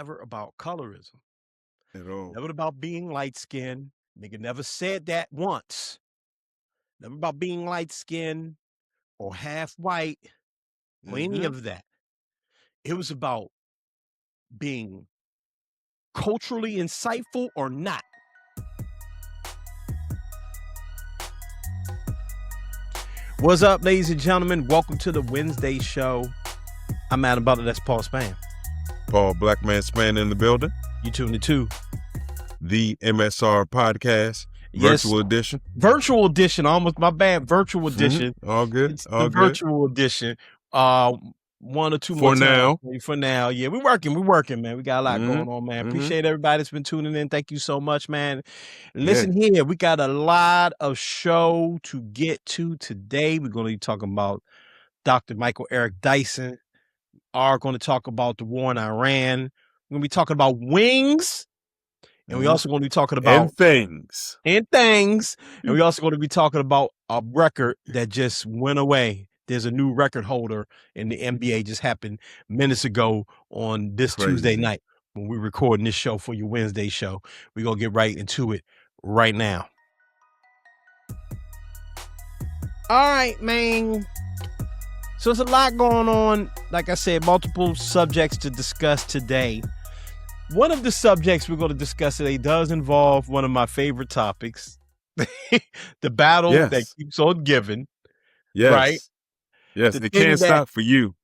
never about colorism. At all. Never about being light-skinned. Nigga never said that once. Never about being light-skinned or half white or any of that. It was about being culturally insightful or not. What's up, ladies and gentlemen? Welcome to the Wednesday show. I'm Adam Butler. That's Paul Span. Paul Black Man Span in the building. You tuned into the MSR Podcast, virtual edition. Virtual edition, almost my bad. Virtual edition. All good. It's all the good. virtual edition. 1 or 2 For more now. times. For now, yeah, we're working, man. We got a lot going on, man. Appreciate everybody that's been tuning in. Thank you so much, man. Listen here, we got a lot of show to get to today. We're going to be talking about Dr. Michael Eric Dyson. Are going to talk about the war in Iran. We're going to be talking about wings. And we also going to be talking about things. And we also going to be talking about a record that just went away. There's a new record holder in the NBA, just happened minutes ago on this Tuesday night when we're recording this show for your Wednesday show. We're going to get right into it right now. All right, man. So there's a lot going on. Like I said, multiple subjects to discuss today. One of the subjects we're going to discuss today does involve one of my favorite topics, the battle that keeps on giving. Yes. Right? Yes, it can't stop for you.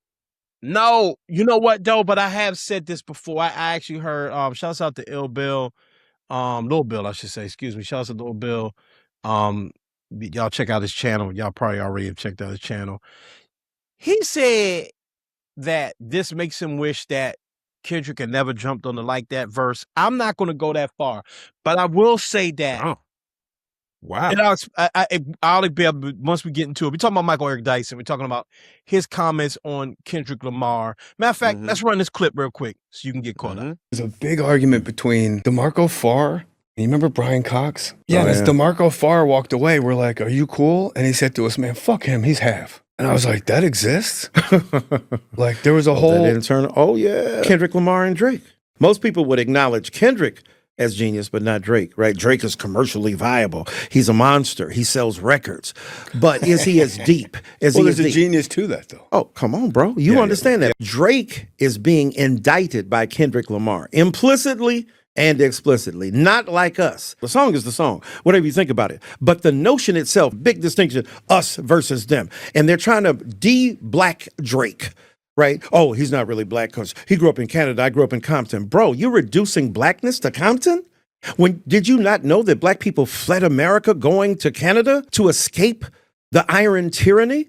No, you know what, though? But I have said this before. I actually heard, shouts out to Lil Bill, I should say, excuse me. Shouts out to Lil Bill. Y'all check out his channel. Y'all probably already have checked out his channel. He said that this makes him wish that Kendrick had never jumped on the Like That verse. I'm not going to go that far, but I will say that. Oh. Wow. And I'll be able, once we get into it, we're talking about Michael Eric Dyson. We're talking about his comments on Kendrick Lamar. Matter of fact, let's run this clip real quick so you can get caught up. There's a big argument between DeMarco Farr. You remember Brian Cox? Yeah, as DeMarco Farr walked away, we're like, are you cool? And he said to us, man, fuck him. He's half. And I was like, that exists? Like, there was a whole internal. Oh, yeah. Kendrick Lamar and Drake. Most people would acknowledge Kendrick as genius, but not Drake, right? Drake is commercially viable. He's a monster. He sells records. But is he as deep? There's a genius to that, though. Oh, come on, bro. You understand that. Drake is being indicted by Kendrick Lamar, implicitly and explicitly, not like us. The song is the song, whatever you think about it. But the notion itself, big distinction, us versus them. And they're trying to de-black Drake. Right? Oh, he's not really black because he grew up in Canada. I grew up in Compton. Bro, you're reducing blackness to Compton? Did you not know that black people fled America going to Canada to escape the iron tyranny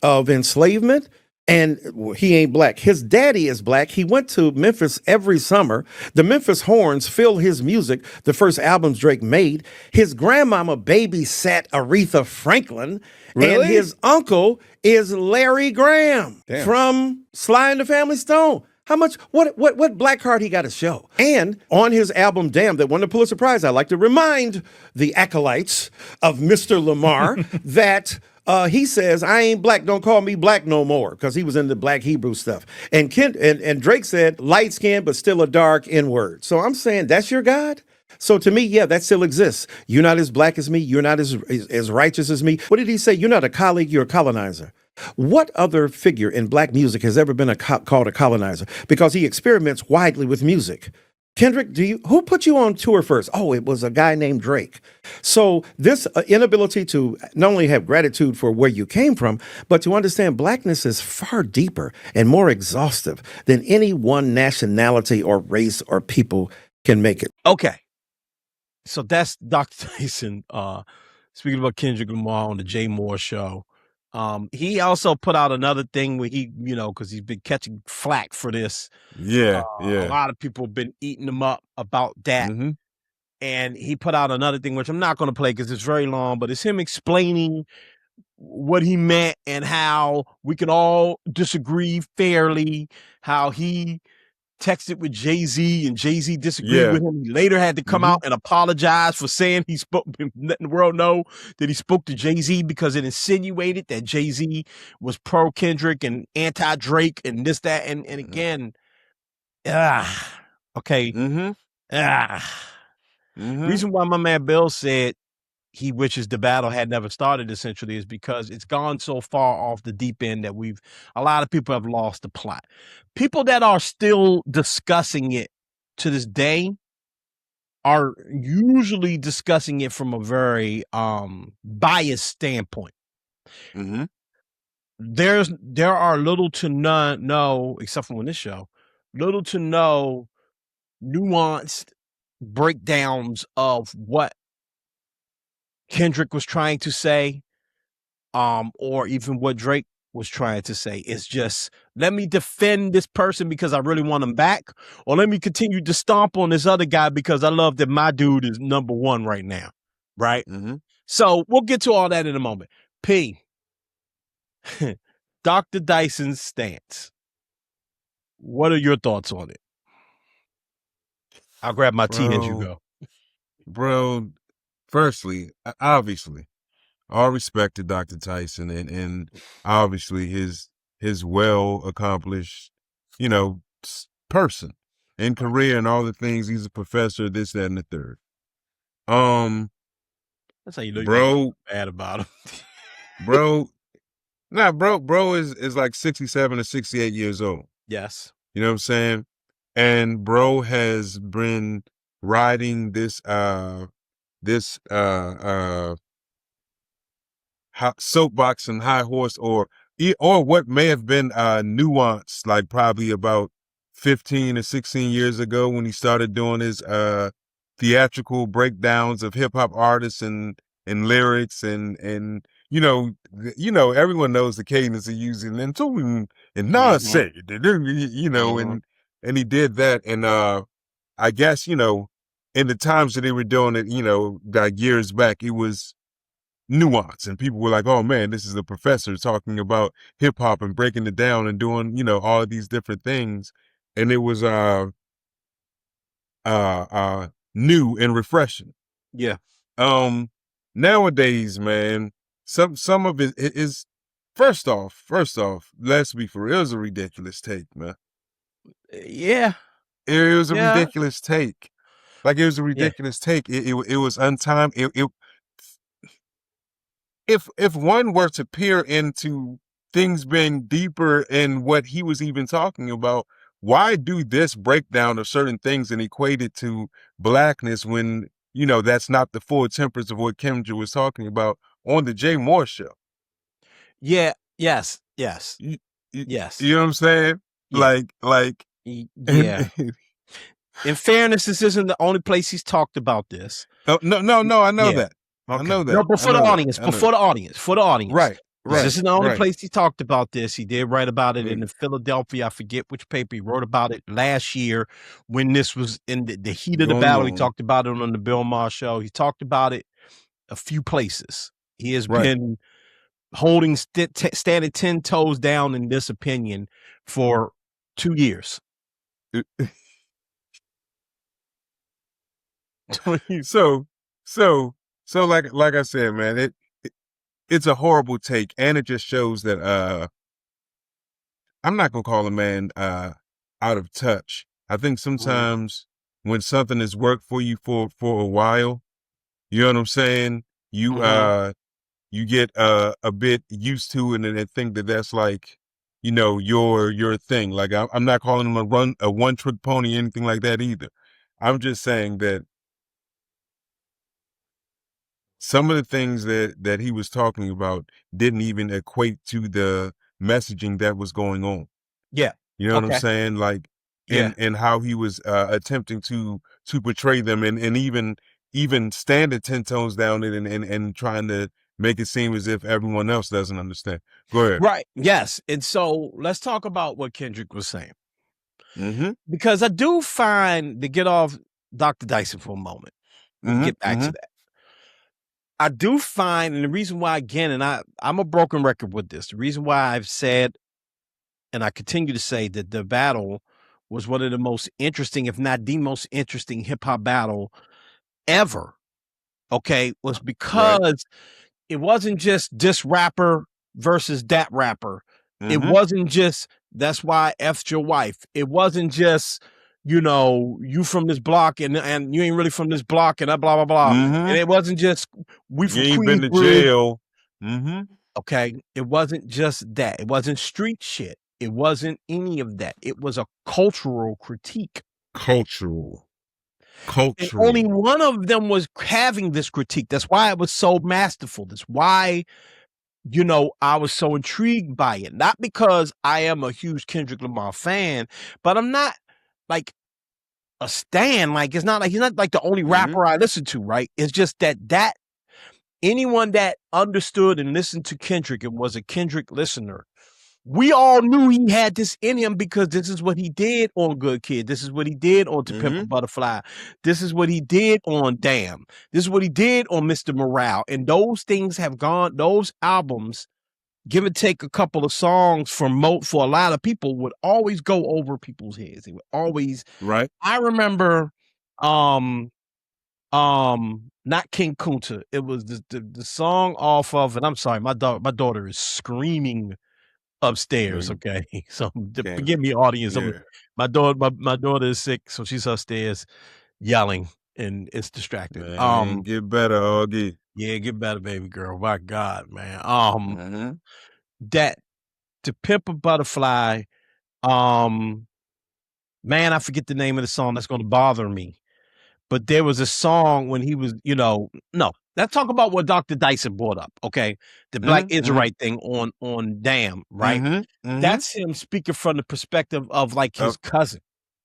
of enslavement? And he ain't black. His daddy is black. He went to Memphis every summer. The Memphis Horns fill his music, the first albums Drake made. His grandmama babysat Aretha Franklin. Really? And his uncle is Larry Graham from Sly and the Family Stone. How much, what black card he got to show? And on his album, Damn, that won the Pulitzer Prize, I like to remind the acolytes of Mr. Lamar that he says, I ain't black, don't call me black no more, because he was into black Hebrew stuff. And Drake said, light skin, but still a dark N-word. So I'm saying, that's your God? So to me, yeah, that still exists. You're not as black as me. You're not as righteous as me. What did he say? You're not a colleague, you're a colonizer. What other figure in black music has ever been called a colonizer? Because he experiments widely with music. Kendrick, who put you on tour first? Oh, it was a guy named Drake. So this inability to not only have gratitude for where you came from, but to understand blackness is far deeper and more exhaustive than any one nationality or race or people can make it. Okay. So that's Dr. Dyson speaking about Kendrick Lamar on the Jay Moore show. He also put out another thing where he, because he's been catching flack for this. A lot of people have been eating him up about that. And he put out another thing, which I'm not going to play because it's very long, but it's him explaining what he meant and how we can all disagree fairly, how he texted with Jay-Z and Jay-Z disagreed with him. He later had to come out and apologize for saying he spoke, letting the world know that he spoke to Jay-Z because it insinuated that Jay-Z was pro Kendrick and anti Drake and this, that. And again, Okay. Reason why my man Bill said he wishes the battle had never started essentially is because it's gone so far off the deep end that a lot of people have lost the plot. People that are still discussing it to this day are usually discussing it from a very biased standpoint. There are little to none, no, except for on this show, little to no nuanced breakdowns of what Kendrick was trying to say, or even what Drake was trying to say. It's just, let me defend this person because I really want him back, or let me continue to stomp on this other guy because I love that my dude is number one right now, right? So we'll get to all that in a moment. P, Dr. Dyson's stance. What are your thoughts on it? I'll grab my tea as you go. Bro, firstly, obviously, all respect to Dr. Dyson and obviously his well-accomplished, person in career and all the things. He's a professor, this, that, and the third. That's how you know you're bad about him. bro is like 67 or 68 years old. Yes. You know what I'm saying? And bro has been riding this soapbox and high horse, or what may have been Nuance, like probably about 15 or 16 years ago when he started doing his theatrical breakdowns of hip hop artists and lyrics and everyone knows the cadence he using and nonsense, and he did that, and I guess in the times that they were doing it, like years back, it was Nuance, and people were like, oh man, this is a professor talking about hip hop and breaking it down and doing all of these different things, and it was new and refreshing. Yeah. Nowadays, man, some of it is first off, let's be for real, it was a ridiculous take, man. Yeah. It was a ridiculous take. Like, it was a ridiculous take. It was untimed. If one were to peer into things being deeper in what he was even talking about, why do this breakdown of certain things and equate it to blackness when, that's not the full temperature of what Kendrick was talking about on the Jay Moore show? Yeah. Yes. Yes. Yes. You know what I'm saying? Yeah. Like. Yeah. In fairness, this isn't the only place he's talked about this. No, I know that. Okay. I know that. No, but for the audience. Right. This isn't the only place he talked about this. He did write about it in Philadelphia. I forget which paper. He wrote about it last year when this was in the heat of the battle. He talked about it on the Bill Maher show. He talked about it a few places. He has been holding, standing 10 toes down in this opinion for 2 years. So like I said, man, it's a horrible take, and it just shows that I'm not gonna call a man out of touch. I think sometimes when something has worked for you for a while, you know what I'm saying, you get a bit used to it and think that that's like, your thing. Like, I'm not calling him a one-trick pony, anything like that either. I'm just saying that some of the things that he was talking about didn't even equate to the messaging that was going on. Yeah. You know what I'm saying? Like, and how he was attempting to portray them and even standing 10 tones down and trying to make it seem as if everyone else doesn't understand. Go ahead. Right. Yes. And so let's talk about what Kendrick was saying. Because I do find, to get off Dr. Dyson for a moment, we'll get back to that. I do find, and the reason why, again, and I'm a broken record with this, the reason why I've said, and I continue to say, that the battle was one of the most interesting, if not the most interesting hip hop battle ever, was because it wasn't just this rapper versus that rapper. It wasn't just, that's why I effed your wife. It wasn't just, you know, you from this block and you ain't really from this block and blah, blah, blah. And it wasn't just, we from You ain't been to Queensbridge. jail. Okay. It wasn't just that. It wasn't street shit. It wasn't any of that. It was a cultural critique. Cultural. And only one of them was having this critique. That's why it was so masterful. That's why, you know, I was so intrigued by it. Not because I am a huge Kendrick Lamar fan, but I'm not like a stan. Like, it's not like he's not like the only rapper I listen to, right? It's just that anyone that understood and listened to Kendrick and was a Kendrick listener, we all knew he had this in him because this is what he did on Good Kid. This is what he did on To Pimp a Butterfly. This is what he did on Damn. This is what he did on Mr. Morale. And those things have gone, those albums, give or take a couple of songs for a lot of people, would always go over people's heads. It would always. Right. I remember, not King Kunta. It was the song off of, and I'm sorry, my daughter is screaming upstairs. Okay, so forgive me, audience. Yeah. My daughter is sick, so she's upstairs yelling, and it's distracting. Man, get better, Augie. Yeah, get better, baby girl. My God, man. That To Pimp a Butterfly. Man, I forget the name of the song. That's going to bother me. But there was a song when he was, you know, no. Let's talk about what Dr. Dyson brought up, okay? The Black Israelite thing on Damn, right? That's him speaking from the perspective of like his cousin,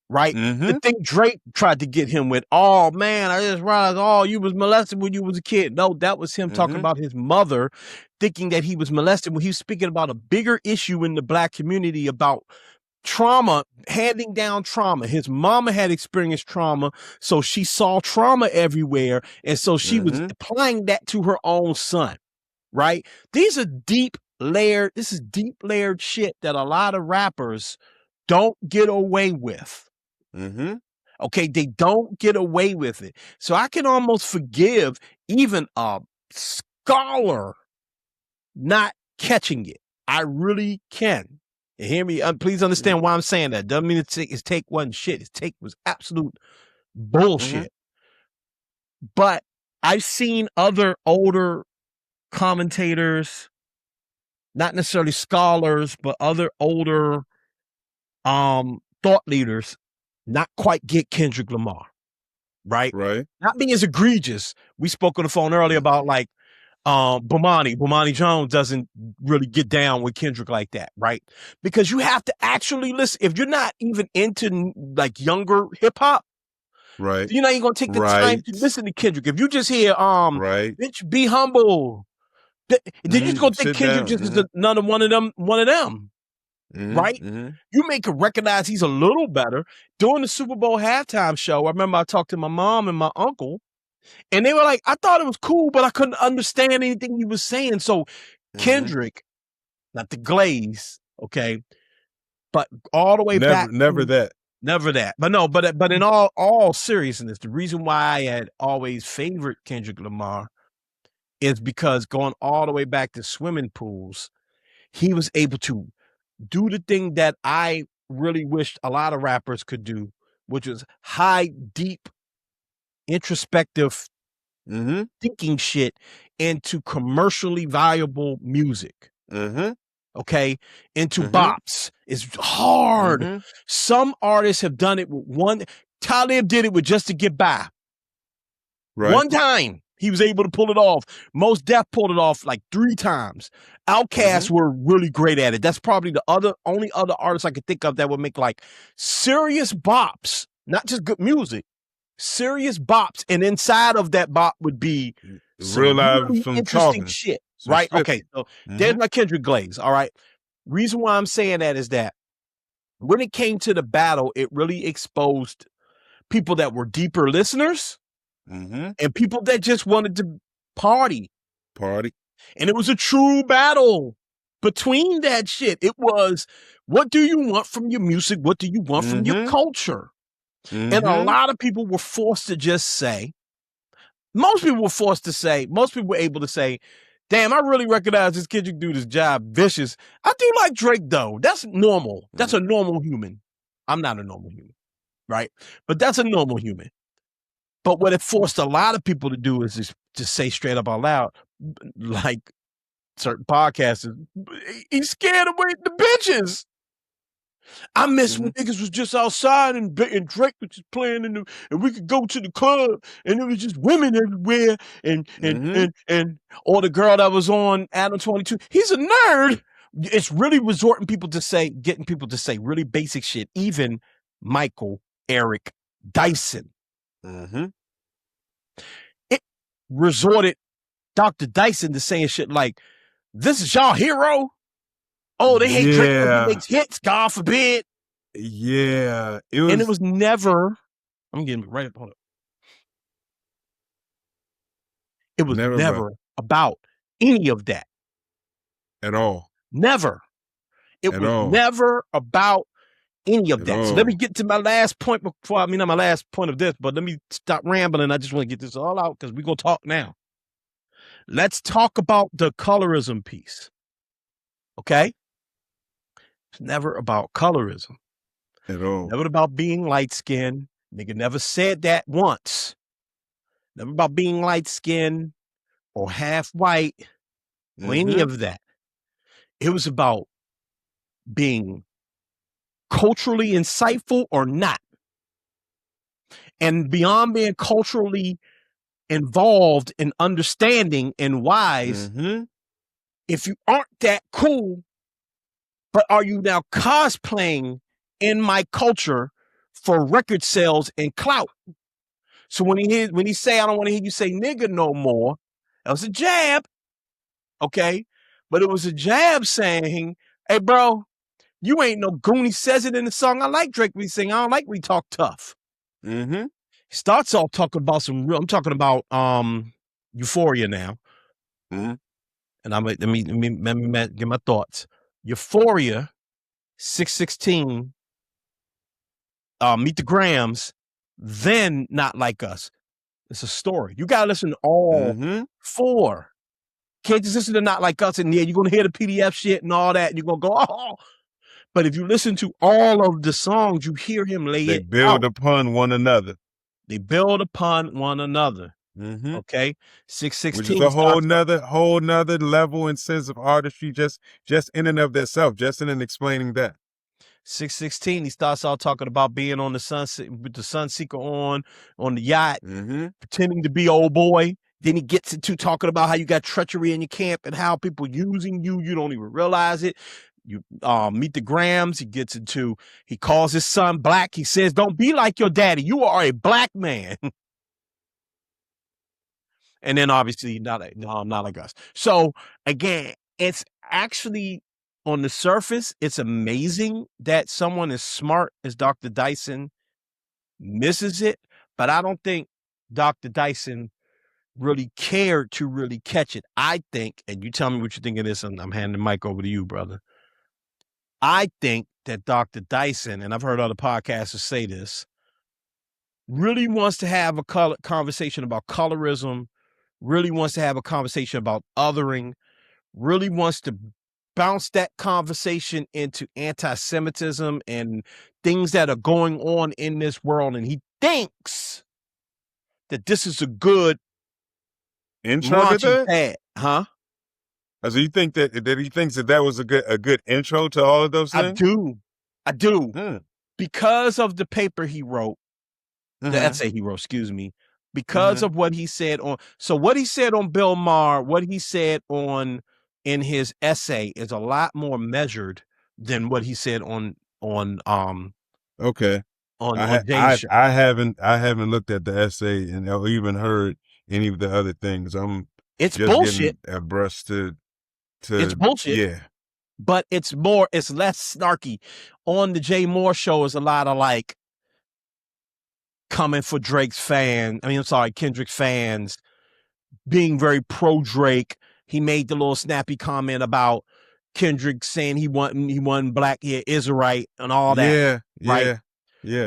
right? The thing Drake tried to get him with, oh man, I just realized, oh, you was molested when you was a kid. No, that was him talking about his mother thinking that he was molested when he was speaking about a bigger issue in the Black community about trauma, handing down trauma. His mama had experienced trauma, so she saw trauma everywhere, and so she was applying that to her own son, right? This is deep layered shit that a lot of rappers don't get away with. Okay, they don't get away with it. So I can almost forgive even a scholar not catching it. I really can. And hear me, please understand why I'm saying that. Doesn't mean his take wasn't shit. His take was absolute bullshit. But I've seen other older commentators, not necessarily scholars, but other older thought leaders not quite get Kendrick Lamar. Right? Not being as egregious. We spoke on the phone earlier about like Bomani Jones doesn't really get down with Kendrick like that, right? Because you have to actually listen. If you're not even into like younger hip hop, right, you're not even gonna take the time to listen to Kendrick. If you just hear bitch, be humble, then you're just gonna think Kendrick just is another one of them, right? You make him recognize he's a little better. During the Super Bowl halftime show, I remember I talked to my mom and my uncle. And they were like, I thought it was cool, but I couldn't understand anything he was saying. So Kendrick, not the glaze, okay, but all the way back. Never that. But no, but in all seriousness, the reason why I had always favored Kendrick Lamar is because going all the way back to swimming pools, he was able to do the thing that I really wished a lot of rappers could do, which was high, deep, introspective thinking shit into commercially valuable music. Okay, into bops. It's hard. Some artists have done it with one. Talib did it with Just to Get By. One time he was able to pull it off. Most Def pulled it off like 3 times. Outkast were really great at it. That's probably the only other artist I could think of that would make like serious bops, not just good music. Serious bops, and inside of that bop would be real live, really some interesting talking. shit, right? Okay, so there's my Kendrick glaze. All right, reason why I'm saying that is that when it came to the battle, it really exposed people that were deeper listeners and people that just wanted to party, and it was a true battle between that shit. It was, what do you want from your music? What do you want from your culture? And a lot of people were forced to just say, most people were able to say, damn, I really recognize this Kendrick dude is job vicious. I do like Drake though. That's normal. That's a normal human. I'm not a normal human, right? But that's a normal human. But what it forced a lot of people to do is just say straight up out loud, like certain podcasters, he's scared away the bitches. I miss when niggas was just outside and Drake was just playing and we could go to the club and it was just women everywhere and or the girl that was on Adam 22. He's a nerd. It's really getting people to say really basic shit. Even Eric Dyson. It resorted Dr. Dyson to saying shit like, "This is y'all hero." Oh, they hate Drake when he makes hits, God forbid. Yeah. It was never, I'm getting right up on it. It was never about any of that. At all. Never. It was never about any of that. So let me get to my last point not my last point of this, but let me stop rambling. I just want to get this all out because we're going to talk now. Let's talk about the colorism piece. Okay? It's never about colorism. At all. Never about being light-skinned. Nigga never said that once. Never about being light-skinned or half white or any of that. It was about being culturally insightful or not. And beyond being culturally involved and understanding and wise, if you aren't that cool, but are you now cosplaying in my culture for record sales and clout? So when he say, I don't want to hear you say nigga no more, that was a jab, okay? But it was a jab saying, hey, bro, you ain't no goon. He says it in the song. I like Drake when he sing. I don't like when he talk tough. He starts off talking about I'm talking about Euphoria now. And let me get my thoughts. Euphoria, 616, Meet the Grams, then Not Like Us. It's a story. You gotta listen to all four. Can't just listen to Not Like Us and you're gonna hear the PDF shit and all that, and you're gonna go, oh. But if you listen to all of the songs, you hear him lay it out. They build upon one another. They build upon one another. Okay, 616, which is a whole nother level and sense of artistry, just in and of itself, just in and explaining that. 616, he starts out talking about being on the sunset with the Sunseeker on the yacht, pretending to be old boy. Then he gets into talking about how you got treachery in your camp and how people using you don't even realize it. You Meet the Grams, he calls his son black. He says, don't be like your daddy. You are a black man. And then obviously not like us. So again, it's actually on the surface, it's amazing that someone as smart as Dr. Dyson misses it, but I don't think Dr. Dyson really cared to really catch it. I think, and you tell me what you think of this, and I'm handing the mic over to you, brother. I think that Dr. Dyson, and I've heard other podcasters say this, really wants to have a conversation about colorism, really wants to have a conversation about othering, really wants to bounce that conversation into anti-Semitism and things that are going on in this world. And he thinks that this is a good intro to that? Huh? So you think that he thinks that was a good intro to all of those things? I do. Because of the paper he wrote, the essay he wrote, excuse me, because of what he said what he said on Bill Maher, what he said in his essay is a lot more measured than what he said on Jay's show. I haven't looked at the essay and or even heard any of the other things. It's just bullshit. Abreast to it's bullshit. Yeah. But it's less snarky. On the Jay Moore show is a lot of like coming for Kendrick's fans, being very pro Drake. He made the little snappy comment about Kendrick saying he wasn't black, Israelite and all that. Yeah.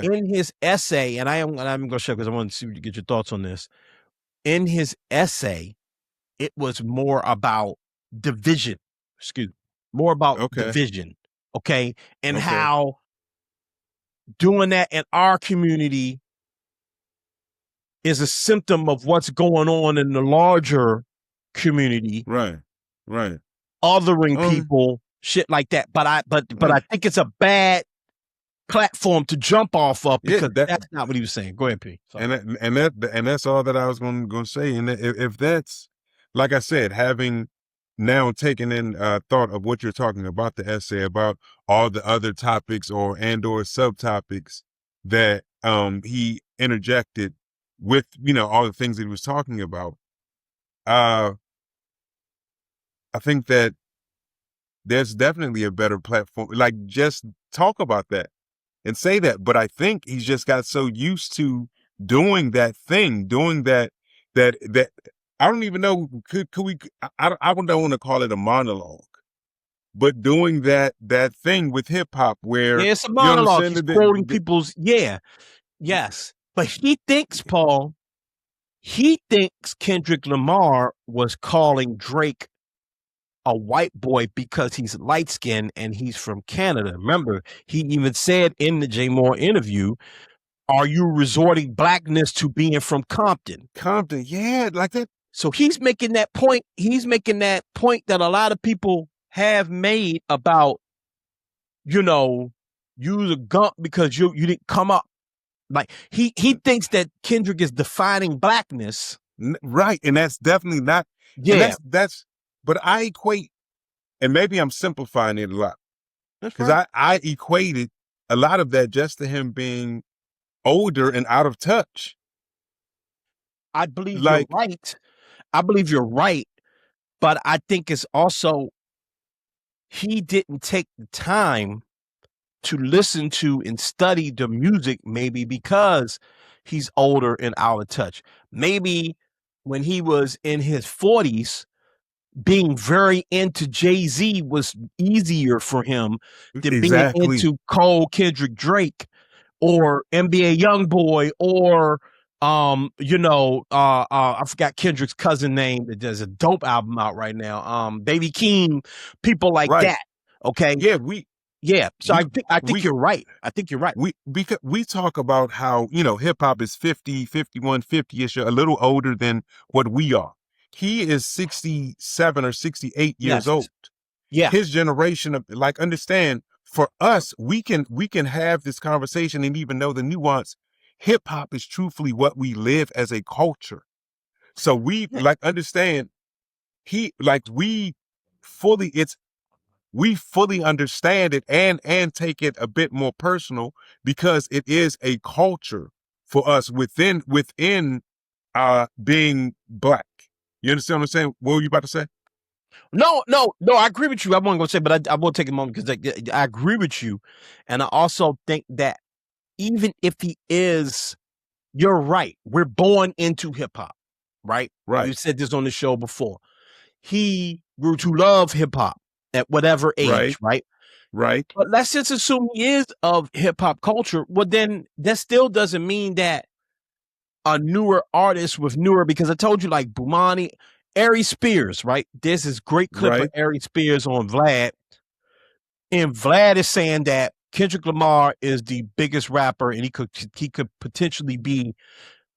In his essay, and I'm going to show because I want to see what you get your thoughts on this. In his essay, it was more about division. Division. Okay. And how doing that in our community is a symptom of what's going on in the larger community. Right. Othering people, shit like that. But I think it's a bad platform to jump off of because that's not what he was saying. Go ahead, P. Sorry. And that's all that I was going to say. And if that's, like I said, having now taken in thought of what you're talking about, the essay about all the other topics or subtopics that he interjected with, all the things that he was talking about. I think that there's definitely a better platform. Like, just talk about that and say that. But I think he's just got so used to doing that thing, that I don't even know, could we, I don't want to call it a monologue, but doing that thing with hip hop where it's a monologue. He's quoting people's, yes. But he thinks, Paul, Kendrick Lamar was calling Drake a white boy because he's light skinned and he's from Canada. Remember, he even said in the Jay Moore interview, "Are you resorting blackness to being from Compton?" Compton, yeah, like that. So he's making that point. He's making that point that a lot of people have made about, you was a gump because you didn't come up. Like he thinks that Kendrick is defining blackness, right? And that's definitely not. Yeah, that's. But I equate, and maybe I'm simplifying it a lot, because I equated a lot of that just to him being older and out of touch. I believe you're right. I believe you're right, but I think it's also he didn't take the time to listen to and study the music, maybe because he's older and out of touch. Maybe when he was in his 40s, being very into Jay-Z was easier for him than being into Cole, Kendrick, Drake, or NBA Youngboy, or I forgot Kendrick's cousin name. There's a dope album out right now. Baby Keem, people like that. Okay. Yeah, so I think you're right. I think you're right. Because we talk about how, hip hop is 50, 51, 50-ish, a little older than what we are. He is 67 or 68 years old. Yeah. His generation of, understand, for us, we can have this conversation and even know the nuance. Hip hop is truthfully what we live as a culture. So we understand we fully understand it and take it a bit more personal because it is a culture for us within being black. You understand what I'm saying? What were you about to say? No, I agree with you. I wasn't going to say, but I will take a moment because I agree with you. And I also think that even if he is, you're right. We're born into hip hop, right? Right. You said this on the show before. He grew to love hip hop at whatever age, right? Right. But let's just assume he is of hip hop culture. Well, then that still doesn't mean that a newer artist with newer, because I told you like Bumani, Ari Spears, right? There's this great clip of Ari Spears on Vlad. And Vlad is saying that Kendrick Lamar is the biggest rapper and he could potentially be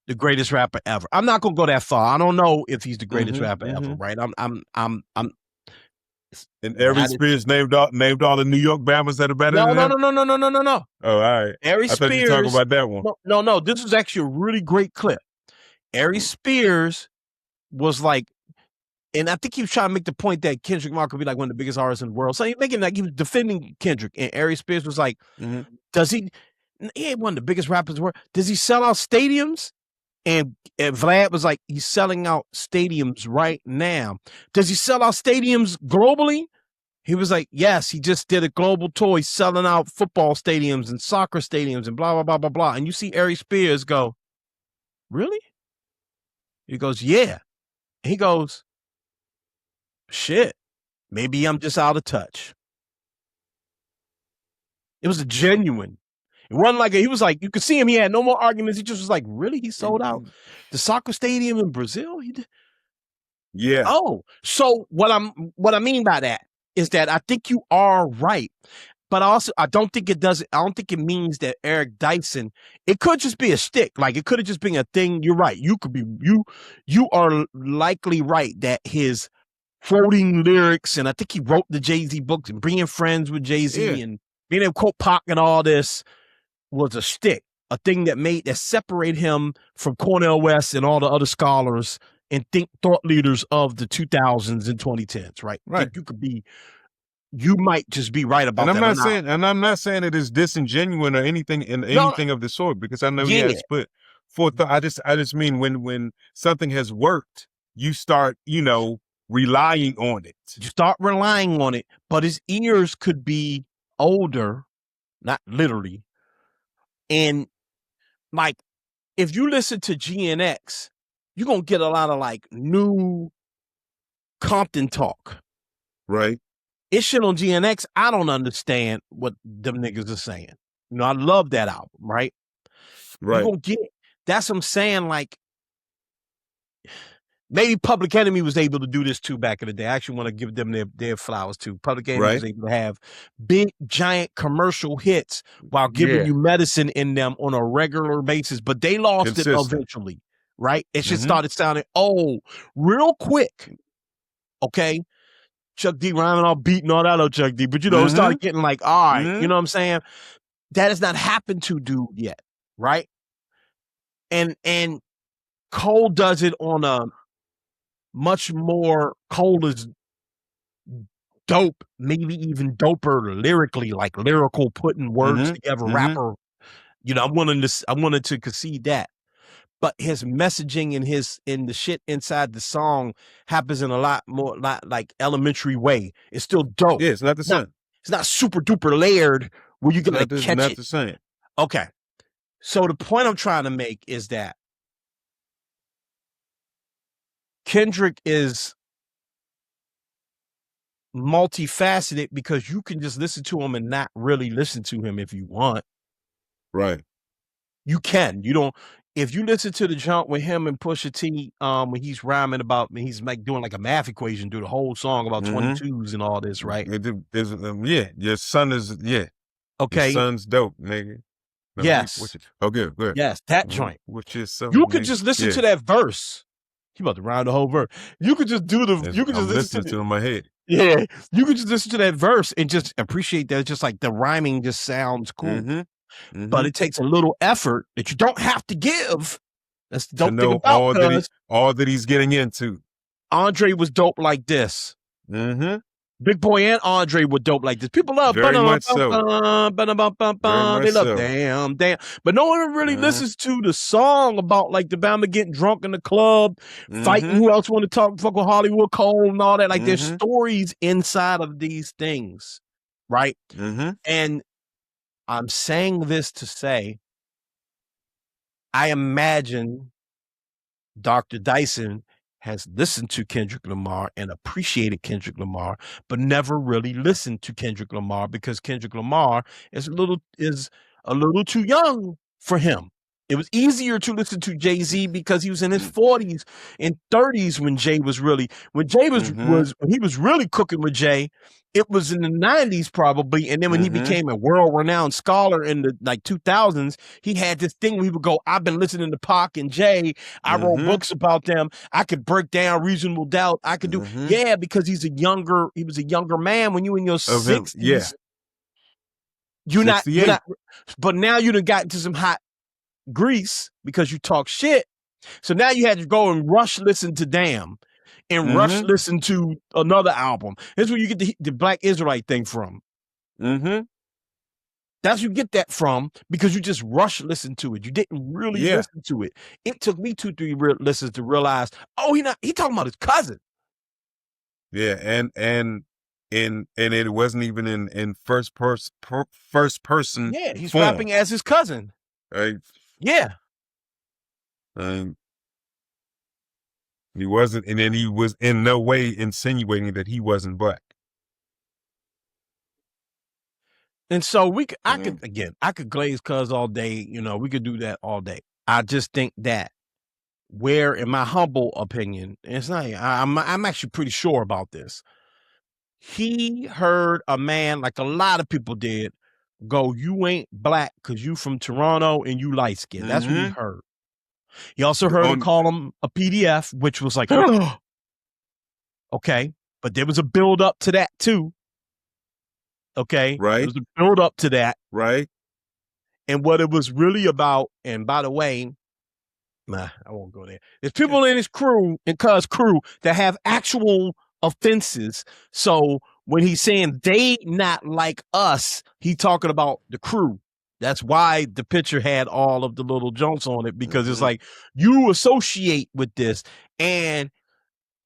the greatest rapper ever. I'm not gonna go that far. I don't know if he's the greatest rapper ever, right? I'm And Ari Spears named all the New York Bammers that are better than him? No. Oh, all right. Ari Spears. I thought you were talking about that one. No. This was actually a really great clip. Ari Spears was like, and I think he was trying to make the point that Kendrick Lamar could be like one of the biggest artists in the world. So he making like he was defending Kendrick, and Ari Spears was like, "Does he? He ain't one of the biggest rappers in the world. Does he sell out stadiums?" And Vlad was like, "He's selling out stadiums right now. Does he sell out stadiums globally?" He was like, "Yes, he just did a global tour. He's selling out football stadiums and soccer stadiums and blah blah blah blah blah." And you see Ari Spears go, "Really?" He goes, "Yeah." And he goes, "Shit, maybe I'm just out of touch." It was a genuine. It wasn't like he was like, you could see him, he had no more arguments. He just was like, really? He sold out the soccer stadium in Brazil? He did? Yeah. Oh, so what I mean by that is that I think you are right. But also, I don't think it means that Eric Dyson, it could just be a shtick. Like, it could have just been a thing. You're right. You are likely right that his quoting lyrics, and I think he wrote the Jay-Z books and bringing friends with Jay-Z and being able to quote Pac and all this was a shtick, a thing that separate him from Cornel West and all the other scholars and thought leaders of the 2000s and 2010s, right? Right. You might just be right about that. And I'm not saying it is disingenuous or anything of the sort, because I know he has put forth. I just mean when something has worked, you start, relying on it. You start relying on it, but his ears could be older, not literally. And like, if you listen to GNX, you're going to get a lot of like new Compton talk. Right. It's shit on GNX. I don't understand what them niggas are saying. I love that album, right? Right. You're going to get, that's what I'm saying. Like, maybe Public Enemy was able to do this too back in the day. I actually want to give them their flowers too. Public Enemy was able to have big, giant commercial hits while giving you medicine in them on a regular basis, but they lost it eventually, right? It just started sounding old real quick. Okay. Chuck D rhyming all beat and all that old Chuck D, but it started getting like, all right, you know what I'm saying? That has not happened to dude yet, right? And Cole does it on a much more, Cole is dope, maybe even doper lyrically, like lyrical, putting words together, rapper. I wanted to concede that. But his messaging and in the shit inside the song happens in a lot more like elementary way. It's still dope. Yeah, it's not the same. It's not super duper layered where you can catch it. Not the same. Okay. So the point I'm trying to make is that Kendrick is multifaceted because you can just listen to him and not really listen to him if you want. Right. You can. You don't. If you listen to the jump with him and Pusha T, when he's rhyming about, he's like doing like a math equation through the whole song about 22s and all this, right? Your son is, okay. Your son's dope, nigga. No, yes. Good. Yes, that joint. Which is so. You could just listen to that verse. You about to rhyme the whole verse. You could just do the. You could just listen to it in my head. Yeah, you could just listen to that verse and just appreciate that. It's just like the rhyming just sounds cool. But it takes a little effort that you don't have to give. That's the dope thing about all that he's getting into. Andre was dope like this. Big Boy and Andre were dope like this. People love very much so. They love damn. But no one really listens to the song about like the Bama getting drunk in the club, fighting who else want to talk fuck with Hollywood Cole and all that. Like there's stories inside of these things, right? And I'm saying this to say, I imagine Dr. Dyson has listened to Kendrick Lamar and appreciated Kendrick Lamar, but never really listened to Kendrick Lamar because Kendrick Lamar is a little too young for him. It was easier to listen to Jay-Z because he was in his 40s and 30s when Jay was really cooking with Jay. It was in the 90s probably, and then when he became a world-renowned scholar in the 2000s, he had this thing where he would go, I've been listening to Pac and Jay. I wrote books about them. I could break down Reasonable Doubt. I could do because he was a younger man when you in your 60s. Yeah. You're not, but now you done got into some hot grease because you talk shit. So now you had to go and rush listen to Damn and rush listen to another album. That's where you get the Black Israelite thing from. That's where you get that from because you just rush listen to it. You didn't really listen to it. It took me 2-3 listens to realize, he talking about his cousin. Yeah, and it wasn't even in first person. Yeah, he's form. rapping as his cousin. Right. Yeah. He wasn't, and then he was in no way insinuating that he wasn't black. And so I could glaze cuz all day, we could do that all day. I just think that where, in my humble opinion, it's not, I'm actually pretty sure about this. he heard a man, like a lot of people did, go, "You ain't black because you from Toronto and you light skinned." That's what he heard. He also heard her call him a PDF, which was like, okay, but there was a build up to that too. Okay, Right. There was a build up to that. Right. And what it was really about, and by the way, I won't go there. There's people in his crew, in Cuz crew, that have actual offenses. So when he's saying they not like us, he talking about the crew. That's why the picture had all of the little jumps on it, because it's like, you associate with this. And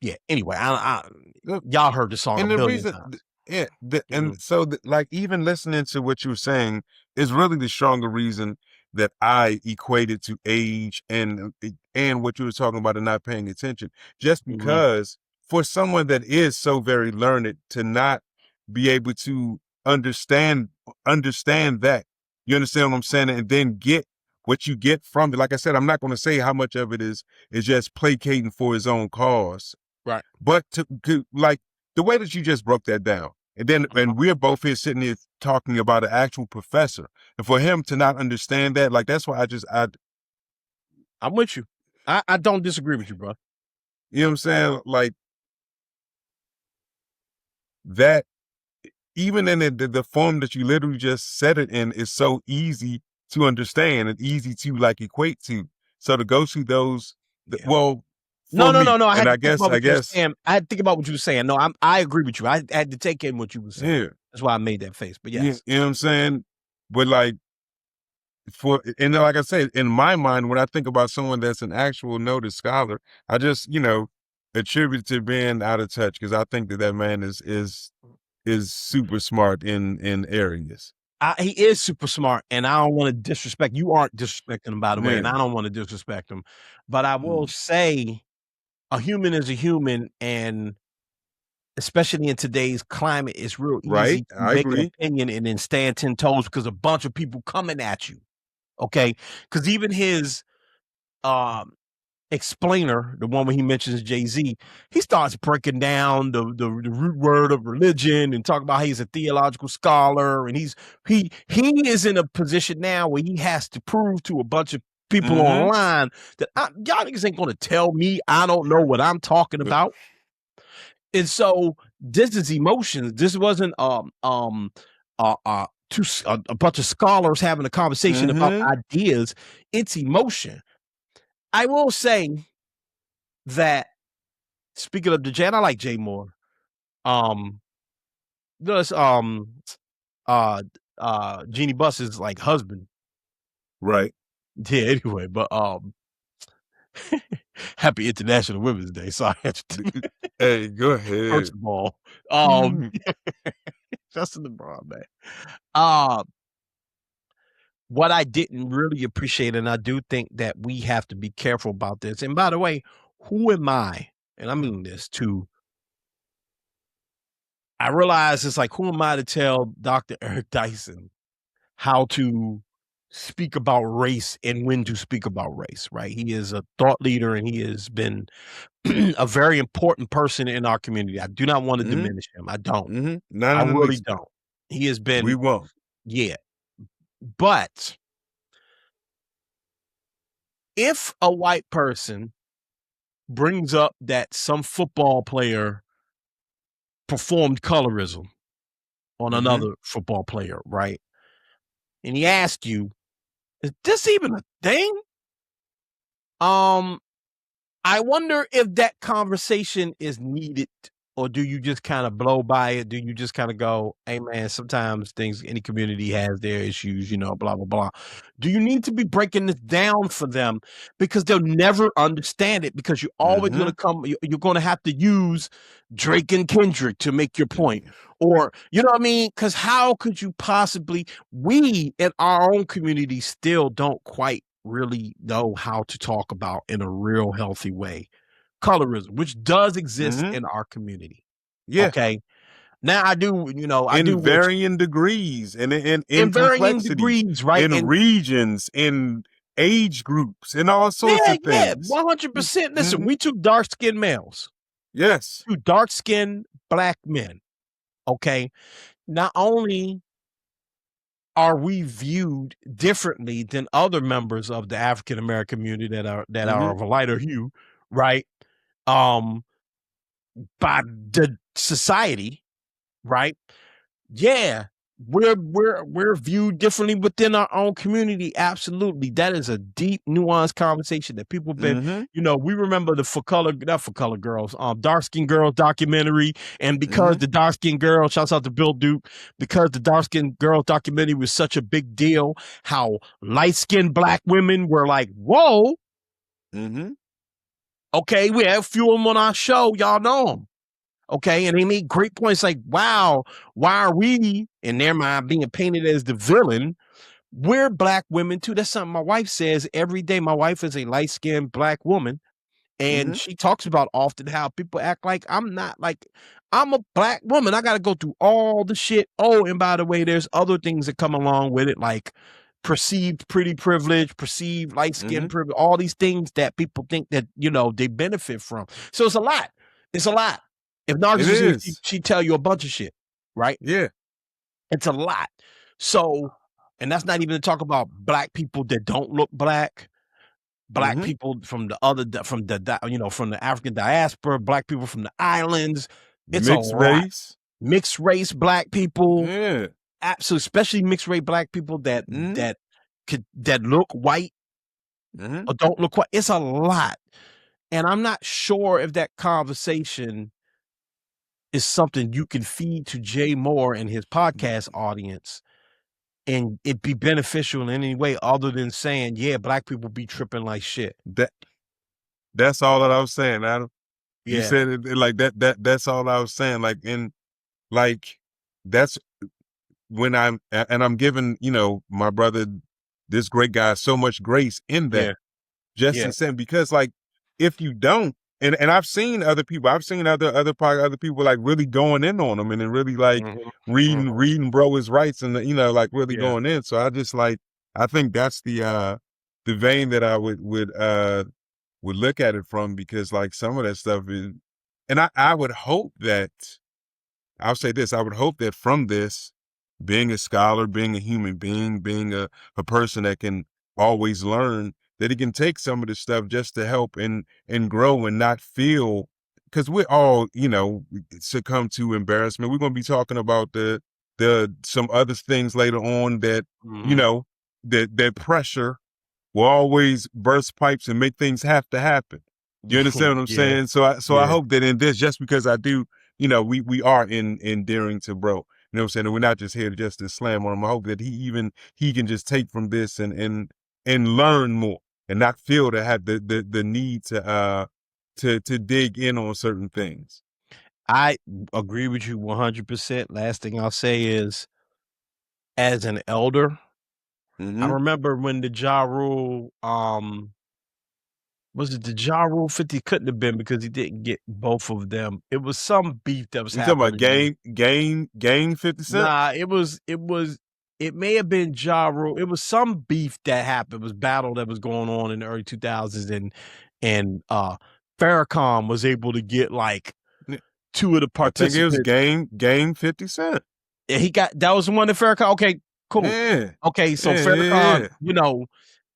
yeah, anyway, y'all heard the song a billion times. Yeah, and so like even listening to what you were saying is really the stronger reason that I equated to age and what you were talking about and not paying attention. Just because for someone that is so very learned to not be able to understand that, you understand what I'm saying, and then get what you get from it. Like I said, I'm not going to say how much of it is just placating for his own cause, right? But to like the way that you just broke that down, and then and we're both here sitting here talking about an actual professor, and for him to not understand that, like that's why I'm with you. I don't disagree with you, bro. You know what I'm saying? Like that, even in the form that you literally just said it in, is so easy to understand and easy to like equate to. So to go through those, well. No. I had to think about what you were saying. No, I agree with you. I had to take in what you were saying. Yeah. That's why I made that face. But yes. You know what I'm saying? But like, and like I said, in my mind, when I think about someone that's an actual noted scholar, I just, attribute to being out of touch, because I think that man is super smart in areas. He is super smart, and I don't want to disrespect. You aren't disrespecting him, by the way, and I don't want to disrespect him. But I will say, a human is a human, and especially in today's climate, it's real easy to make an opinion and then stand 10 toes because a bunch of people coming at you. Okay, because even his explainer, the one where he mentions Jay-Z, he starts breaking down the root word of religion and talking about how he's a theological scholar, and he is in a position now where he has to prove to a bunch of people online that y'all niggas ain't gonna tell me I don't know what I'm talking about. And so this is emotions. This wasn't a bunch of scholars having a conversation about ideas. It's emotion. I will say that, speaking of the Jay, and I like Jay more. There's Jeannie Buss's like husband. Right. Yeah, anyway, but happy International Women's Day. Sorry. Hey, go ahead. First of all, Justin LeBron, man. What I didn't really appreciate, and I do think that we have to be careful about this. And by the way, who am I? And I mean this too. I realize it's like, who am I to tell Dr. Eric Dyson how to speak about race and when to speak about race, right? He is a thought leader, and he has been a very important person in our community. I do not want to diminish him. I don't. I really don't. He has been. We won't. Yeah. But if a white person brings up that some football player performed colorism on another football player, right? And he asks you, is this even a thing? I wonder if that conversation is needed, or do you just kind of blow by it? Do you just kind of go, hey man, sometimes things, any community has their issues, blah, blah, blah. Do you need to be breaking this down for them? Because they'll never understand it, because you're always going to come, you're going to have to use Drake and Kendrick to make your point. Or, you know what I mean? Because how could you possibly, we in our own community still don't quite really know how to talk about in a real healthy way colorism, which does exist in our community. Yeah. Okay. Now I do, in varying degrees and in varying degrees, right? In regions, in age groups, and all sorts of things. Yeah, 100%. Listen, we two dark-skinned males. Yes. Two dark-skinned black men. Okay. Not only are we viewed differently than other members of the African American community that are of a lighter hue, right? By the society, right? Yeah, we're viewed differently within our own community. Absolutely. That is a deep, nuanced conversation that people have been, we remember the not for color girls, dark skinned girls documentary. And because the dark skinned girl, shouts out to Bill Duke, because the dark skinned girl documentary was such a big deal, how light skinned black women were like, whoa. Okay, we have a few of them on our show. Y'all know them. Okay, and they made great points like, wow, why are we, in their mind, being painted as the villain? We're black women too. That's something my wife says every day. My wife is a light-skinned black woman, and she talks about often how people act like I'm a black woman. I got to go through all the shit. Oh, and by the way, there's other things that come along with it, like perceived pretty privilege, perceived light-skinned privilege, all these things that people think that, they benefit from. So it's a lot. It's a lot. If narcissist, she'd tell you a bunch of shit, right? Yeah. It's a lot. So, and that's not even to talk about black people that don't look black, black people from the African diaspora, black people from the islands. It's mixed race. Mixed race black people. Yeah. Absolutely, especially mixed race black people that look white or don't look white. It's a lot. And I'm not sure if that conversation is something you can feed to Jay Moore and his podcast audience and it be beneficial in any way other than saying, yeah, black people be tripping like shit. That's all that I was saying, Adam. Yeah. You said it like that. That's all I was saying. That's when I'm giving, my brother, this great guy, so much grace in that. Just in saying, because if you don't, and I've seen other people, other people like really going in on him and then really reading bro his rights and really going in. So I just I think that's the vein that I would look at it from, because some of that stuff is, and I would hope that, I'll say this, I would hope that from this, being a scholar, being a human being, being a person that can always learn, that he can take some of this stuff just to help and grow and not feel, because we're all, succumb to embarrassment. We're going to be talking about some other things later on that, that pressure will always burst pipes and make things have to happen. You understand what I'm saying? So I hope that in this, just because I do, we are endearing to bro. You know what I'm saying? And we're not just here just to slam on him. I hope that he can just take from this and learn more and not feel to have the need to dig in on certain things. I agree with you 100%. Last thing I'll say is, as an elder, I remember when the Ja Rule, was it the Ja Rule 50? Couldn't have been, because he didn't get both of them. It was some beef that was happening. You talking about game 50 Cent? Nah, it may have been Ja Rule. It was some beef that happened. It was battle that was going on in the early 2000s, and Farrakhan was able to get two of the participants. I think it was game 50 Cent. Yeah, that was the one that Farrakhan. Okay, cool. Yeah. Okay, so Farrakhan,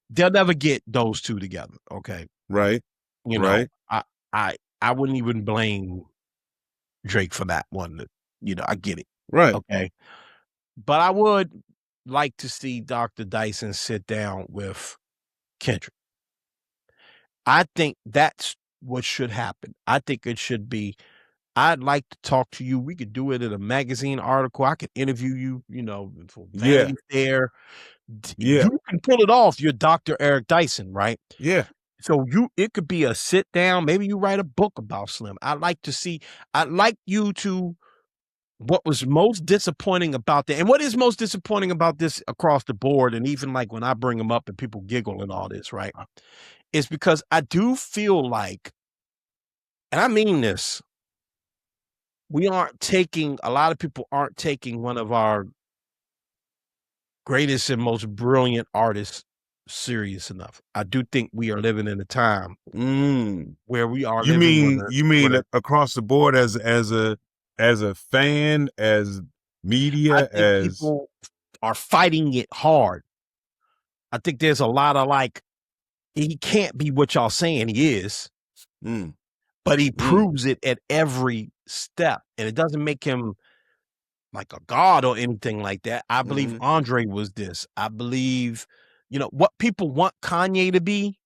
they'll never get those two together. Okay. Right. Right. I wouldn't even blame Drake for that one. I get it. Right. Okay. But I would like to see Dr. Dyson sit down with Kendrick. I think that's what should happen. I think it should be, I'd like to talk to you. We could do it in a magazine article. I could interview you, for Vanity Fair. Yeah. You can pull it off. You're Dr. Eric Dyson, right? Yeah. So it could be a sit down. Maybe you write a book about Slim. I'd like you to, what was most disappointing about that, and what is most disappointing about this across the board, and even when I bring them up and people giggle and all this, right, is because I do feel like, and I mean this, a lot of people aren't taking one of our greatest and most brilliant artists serious enough. I do think we are living in a time where we are. You mean across the board as a as a fan, as media, I think people are fighting it hard. I think there's a lot of like, he can't be what y'all saying he is, but he proves it at every step. And it doesn't make him like a god or anything like that. I believe Andre was this. I believe, you know, what people want Kanye to be,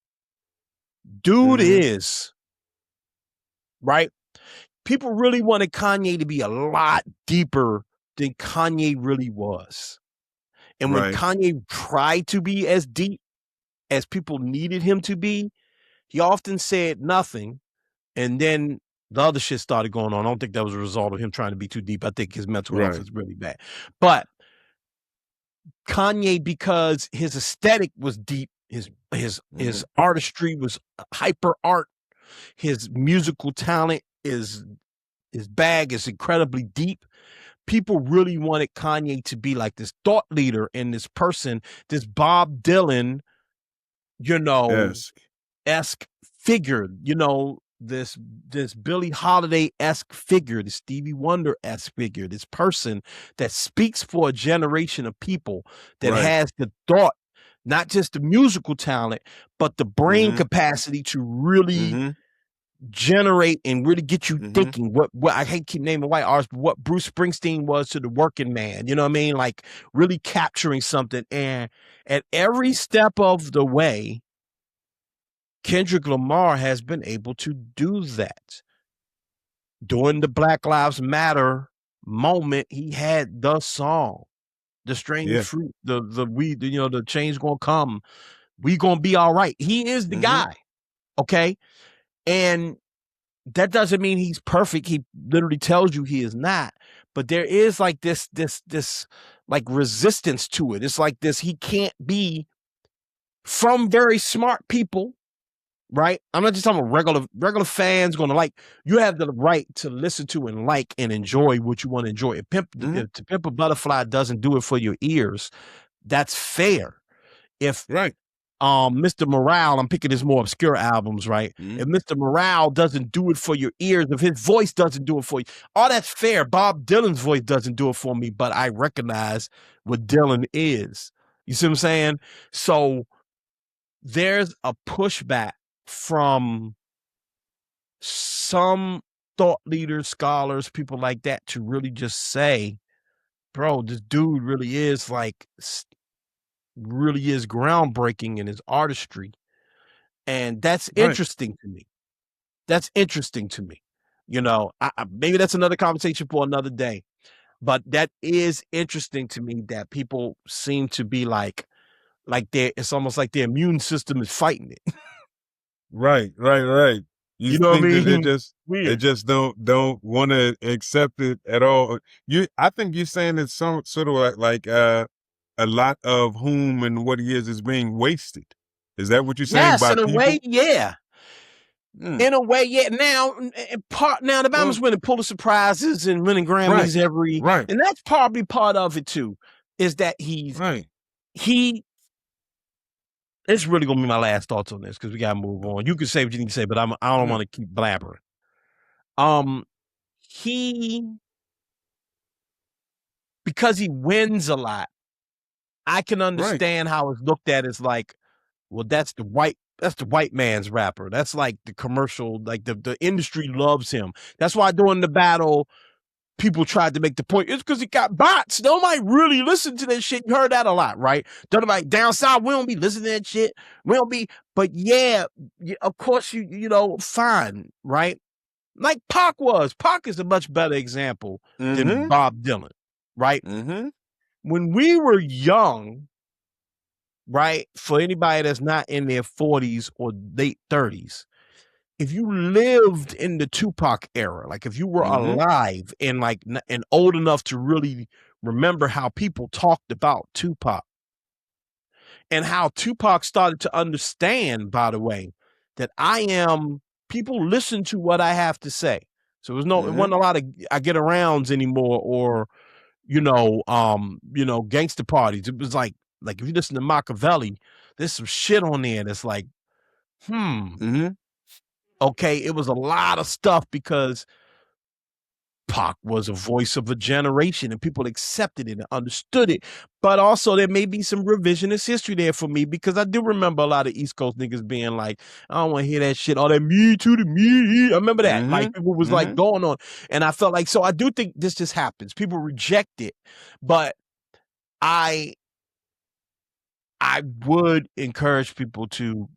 dude is, right? People really wanted Kanye to be a lot deeper than Kanye really was. And when Kanye tried to be as deep as people needed him to be, he often said nothing. And then the other shit started going on. I don't think that was a result of him trying to be too deep. I think his mental health is really bad. But Kanye, because his aesthetic was deep, his artistry was hyper art, his musical talent his bag is incredibly deep. People really wanted Kanye to be like this thought leader and this person, this Bob Dylan, you know, esque figure, you know, this Billie Holiday-esque figure, this Stevie Wonder-esque figure, this person that speaks for a generation of people, that has the thought, not just the musical talent, but the brain capacity to really generate and really get you thinking. What I hate to keep naming white artists, but what Bruce Springsteen was to the working man, you know what I mean? Like really capturing something. And at every step of the way, Kendrick Lamar has been able to do that. During the Black Lives Matter moment, he had the song, the strange fruit, the weed, you know, the change gonna come. We gonna be all right. He is the guy. Okay. And that doesn't mean he's perfect. He literally tells you he is not. But there is like this like resistance to it. It's like this, he can't be from very smart people, right? I'm not just talking about regular fans going to like, you have the right to listen to and like and enjoy what you want to enjoy. If To Pimp a Butterfly doesn't do it for your ears, that's fair. If Mr. Morale, I'm picking his more obscure albums, right? If Mr. Morale doesn't do it for your ears, if his voice doesn't do it for you, all that's fair. Bob Dylan's voice doesn't do it for me, but I recognize what Dylan is. You see what I'm saying? So there's a pushback from some thought leaders, scholars, people like that to really just say, bro, this dude really is like, really is groundbreaking in his artistry. And that's interesting to me. That's interesting to me. You know, maybe that's another conversation for another day, but that is interesting to me that people seem to be like it's almost like their immune system is fighting it. Right. You know think what I mean? That they just don't want to accept it at all. I think you're saying it's some sort of like a lot of whom and what he is being wasted. Is that what you're saying? Yes, in a way, yeah. In a way, yeah. Now, the Bama's winning Pulitzer Prizes and winning Grammys and that's probably part of it too. Is that it's really gonna be my last thoughts on this because we gotta move on. You can say what you need to say, but I don't want to keep blabbering. Because he wins a lot, I can understand how it's looked at as like, well, that's the white man's rapper. That's like the commercial, like the industry loves him. That's why during the battle, people tried to make the point, it's because he got bots. Nobody really listen to that shit. You heard that a lot, right? Don't like down south, we don't be listening to that shit. We don't be, but yeah, of course you know, fine, right? Like Pac was. Pac is a much better example than Bob Dylan, right? When we were young, right, for anybody that's not in their 40s or late 30s, if you lived in the Tupac era, like if you were alive and like and old enough to really remember how people talked about Tupac and how Tupac started to understand, by the way, that people listen to what I have to say. So it wasn't a lot of I get arounds anymore or, gangster parties. It was like if you listen to Machiavelli, there's some shit on there that's like, okay, it was a lot of stuff because Pac was a voice of a generation, and people accepted it and understood it. But also, there may be some revisionist history there for me, because I do remember a lot of East Coast niggas being like, I don't want to hear that shit, all that me to the me. I remember that. Like, people was like going on. And I felt like, so I do think this just happens. People reject it. But I would encourage people to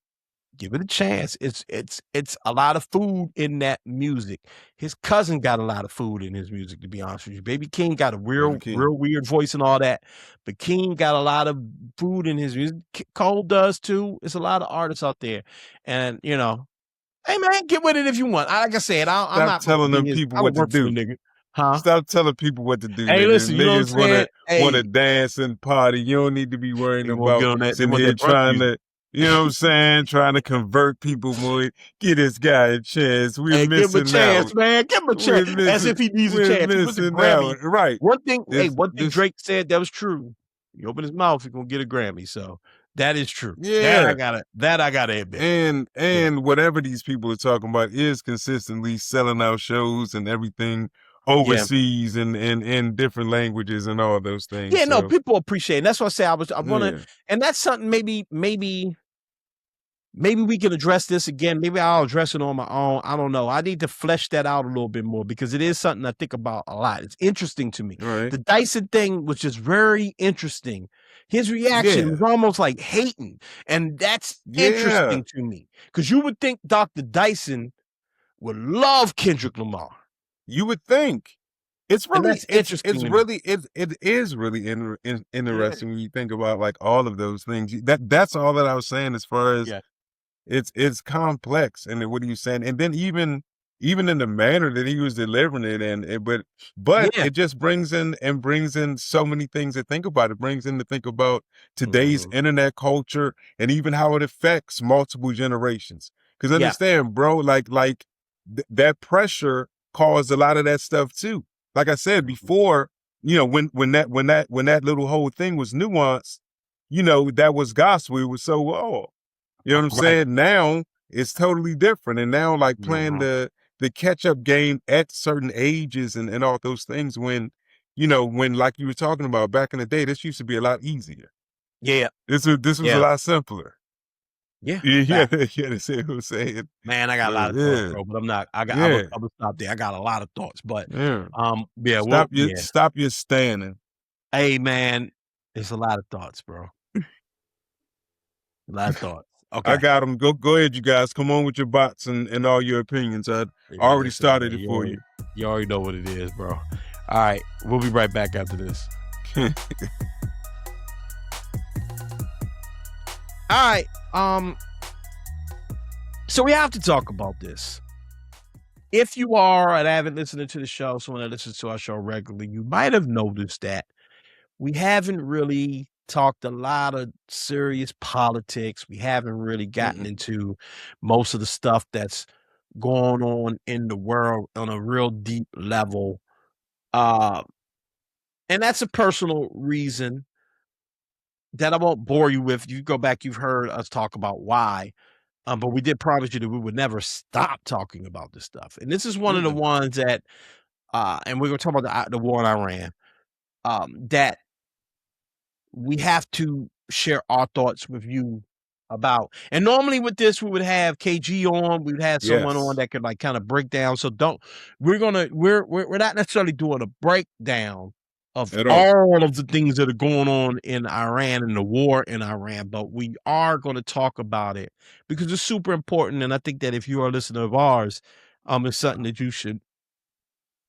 give it a chance. It's a lot of food in that music. His cousin got a lot of food in his music, to be honest with you. Baby King got a real weird voice and all that, but King got a lot of food in his music. Cole does too. It's a lot of artists out there, and you know, hey man, get with it if you want. Like I said, I'm not telling them people what to do. Nigga. Huh? Stop telling people what to do. Hey, nigga. listen, you know niggas what I'm saying? want to dance and party. You don't need to be worrying about sitting here trying to, you know what I'm saying, trying to convert people more. Give this guy a chance. We're missing give him a chance, out. Man. Give him a chance. As if he needs a chance. He was a Grammy. Right. One thing Drake said that was true. You open his mouth, you're gonna get a Grammy. So that is true. Yeah. That I gotta admit. And whatever these people are talking about is consistently selling out shows and everything overseas and in different languages and all those things. Yeah, so. No, people appreciate it. And that's what I say. I want to, and that's something maybe we can address this again. Maybe I'll address it on my own. I don't know. I need to flesh that out a little bit more, because it is something I think about a lot. It's interesting to me. Right. The Dyson thing was just very interesting. His reaction was almost like hating. And that's interesting to me, because you would think Dr. Dyson would love Kendrick Lamar. You would think. It's really interesting. It is really interesting when you think about like all of those things. That's all that I was saying as far as it's complex. And what are you saying? And then even in the manner that he was delivering it, but it just brings in so many things to think about. It brings in to think about today's internet culture and even how it affects multiple generations. Because understand, bro, like that pressure caused a lot of that stuff too. Like I said before, you know, when that little whole thing was nuanced, you know, that was gospel. It was so you know what I'm saying? Now it's totally different. And now like playing the catch up game at certain ages and all those things, when, you know, when like you were talking about back in the day, this used to be a lot easier. Yeah. This was a lot simpler. Yeah. To say what I'm saying. Man, I got a lot of thoughts, bro, but I'm not. I'm gonna stop there. I got a lot of thoughts, but stop your standing. Hey, man, it's a lot of thoughts, bro. A lot of thoughts. Okay, I got them. Go ahead, you guys. Come on with your bots and all your opinions. I already started it for you. You already know what it is, bro. All right, we'll be right back after this. All right. So we have to talk about this. If you are an avid listener to the show, someone that listens to our show regularly, you might have noticed that we haven't really talked a lot of serious politics. We haven't really gotten into most of the stuff that's going on in the world on a real deep level. And that's a personal reason that I won't bore you with. You go back, you've heard us talk about why. But we did promise you that we would never stop talking about this stuff. And this is one of the ones that, and we're going to talk about the war in Iran, that we have to share our thoughts with you about. And normally with this, we would have KG on, we would have someone on that could like kind of break down. So we're not necessarily doing a breakdown of all of the things that are going on in Iran and the war in Iran, but we are going to talk about it because it's super important. And I think that if you are a listener of ours, it's something that you should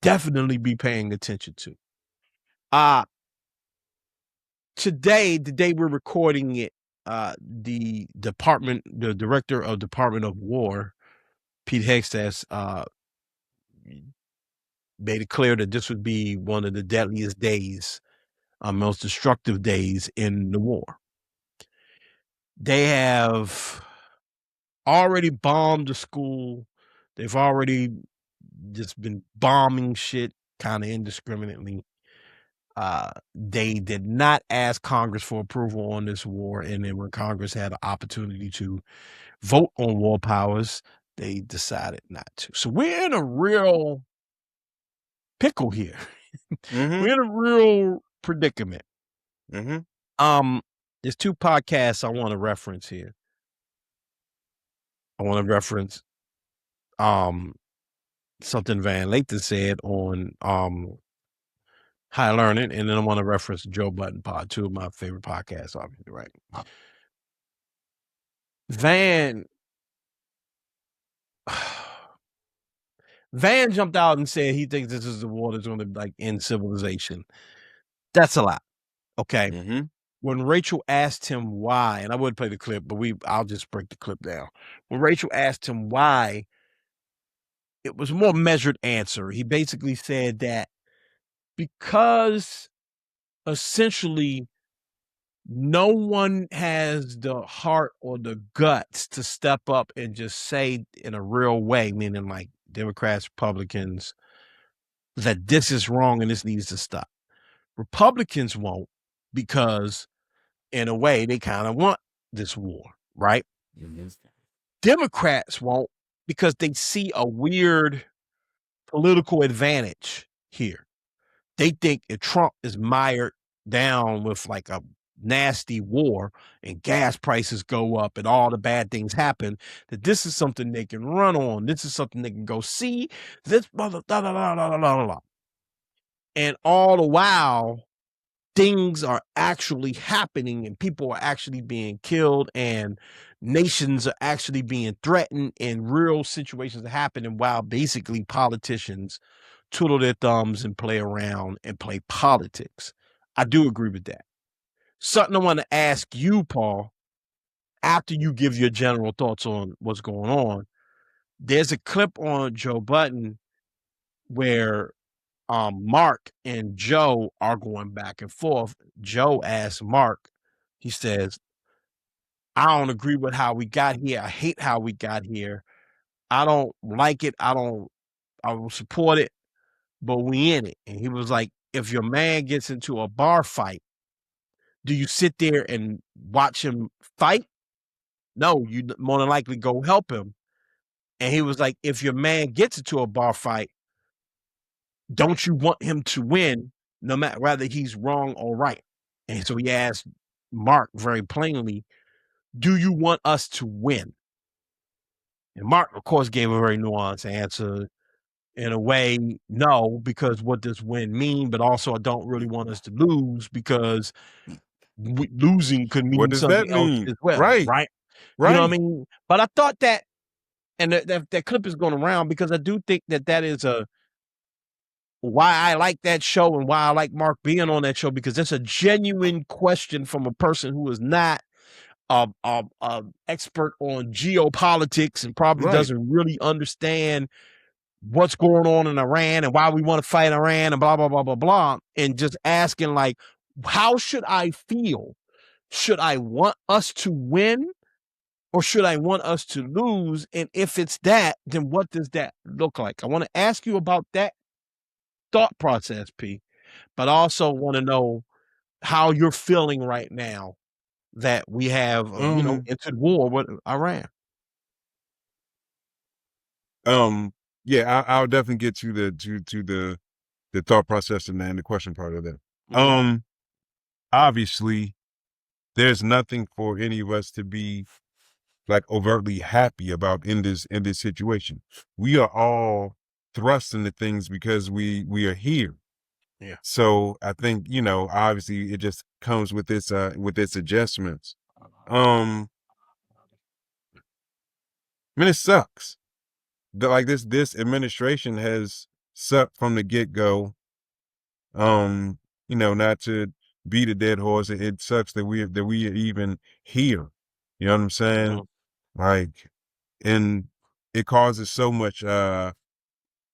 definitely be paying attention to. Today, the day we're recording it, the director of Department of War, Pete Hegseth, made it clear that this would be one of the deadliest days, most destructive days in the war. They have already bombed the school. They've already just been bombing shit kind of indiscriminately. They did not ask Congress for approval on this war, and then when Congress had an opportunity to vote on war powers, they decided not to. So we're in a real pickle here. Mm-hmm. We're in a real predicament. Mm-hmm. There's two podcasts I want to reference here. I want to reference something Van Lathan said on High Learning, and then I want to reference Joe Budden Pod, two of my favorite podcasts, obviously, right? Van jumped out and said he thinks this is the war that's going to like end civilization. That's a lot. Okay. Mm-hmm. When Rachel asked him why, and I would play the clip, but I'll just break the clip down. When Rachel asked him why, it was a more measured answer. He basically said that because essentially no one has the heart or the guts to step up and just say in a real way, meaning like Democrats, Republicans, that this is wrong and this needs to stop. Republicans won't, because in a way they kind of want this war, right? Democrats won't, because they see a weird political advantage here. They think if Trump is mired down with like a nasty war and gas prices go up and all the bad things happen, that this is something they can run on. This is something they can go see. This blah, blah, blah, blah, blah, blah, blah, blah. And all the while, things are actually happening and people are actually being killed and nations are actually being threatened and real situations are happening while basically politicians twiddle their thumbs and play around and play politics. I do agree with that. Something I want to ask you, Paul, after you give your general thoughts on what's going on. There's a clip on Joe Budden where Mark and Joe are going back and forth. Joe asks Mark, he says, I don't agree with how we got here. I hate how we got here. I don't like it. I will support it, but we in it. And he was like, if your man gets into a bar fight, do you sit there and watch him fight? No, you more than likely go help him. And he was like, if your man gets into a bar fight, don't you want him to win, no matter whether he's wrong or right? And so he asked Mark very plainly, do you want us to win? And Mark, of course, gave a very nuanced answer. In a way, no, because what does win mean? But also, I don't really want us to lose, because losing could mean something else as well. Right. You know what I mean? But I thought that, and that clip is going around because I do think that is why I like that show and why I like Mark being on that show, because it's a genuine question from a person who is not expert on geopolitics and probably doesn't really understand what's going on in Iran and why we want to fight Iran and blah, blah, blah, blah, blah. And just asking like, how should I feel? Should I want us to win or should I want us to lose? And if it's that, then what does that look like? I want to ask you about that thought process, P, but I also want to know how you're feeling right now that we have, entered war with Iran. Yeah, I'll definitely get to the thought process and the question part of that. Mm-hmm. Obviously, there's nothing for any of us to be like overtly happy about in this situation. We are all thrust into things because we are here. Yeah. So I think, obviously it just comes with its adjustments. I mean, it sucks. Like this administration has sucked from the get-go. Not to beat a dead horse, it sucks that we are even here. You know what I'm saying? Mm-hmm. Like, and it causes so much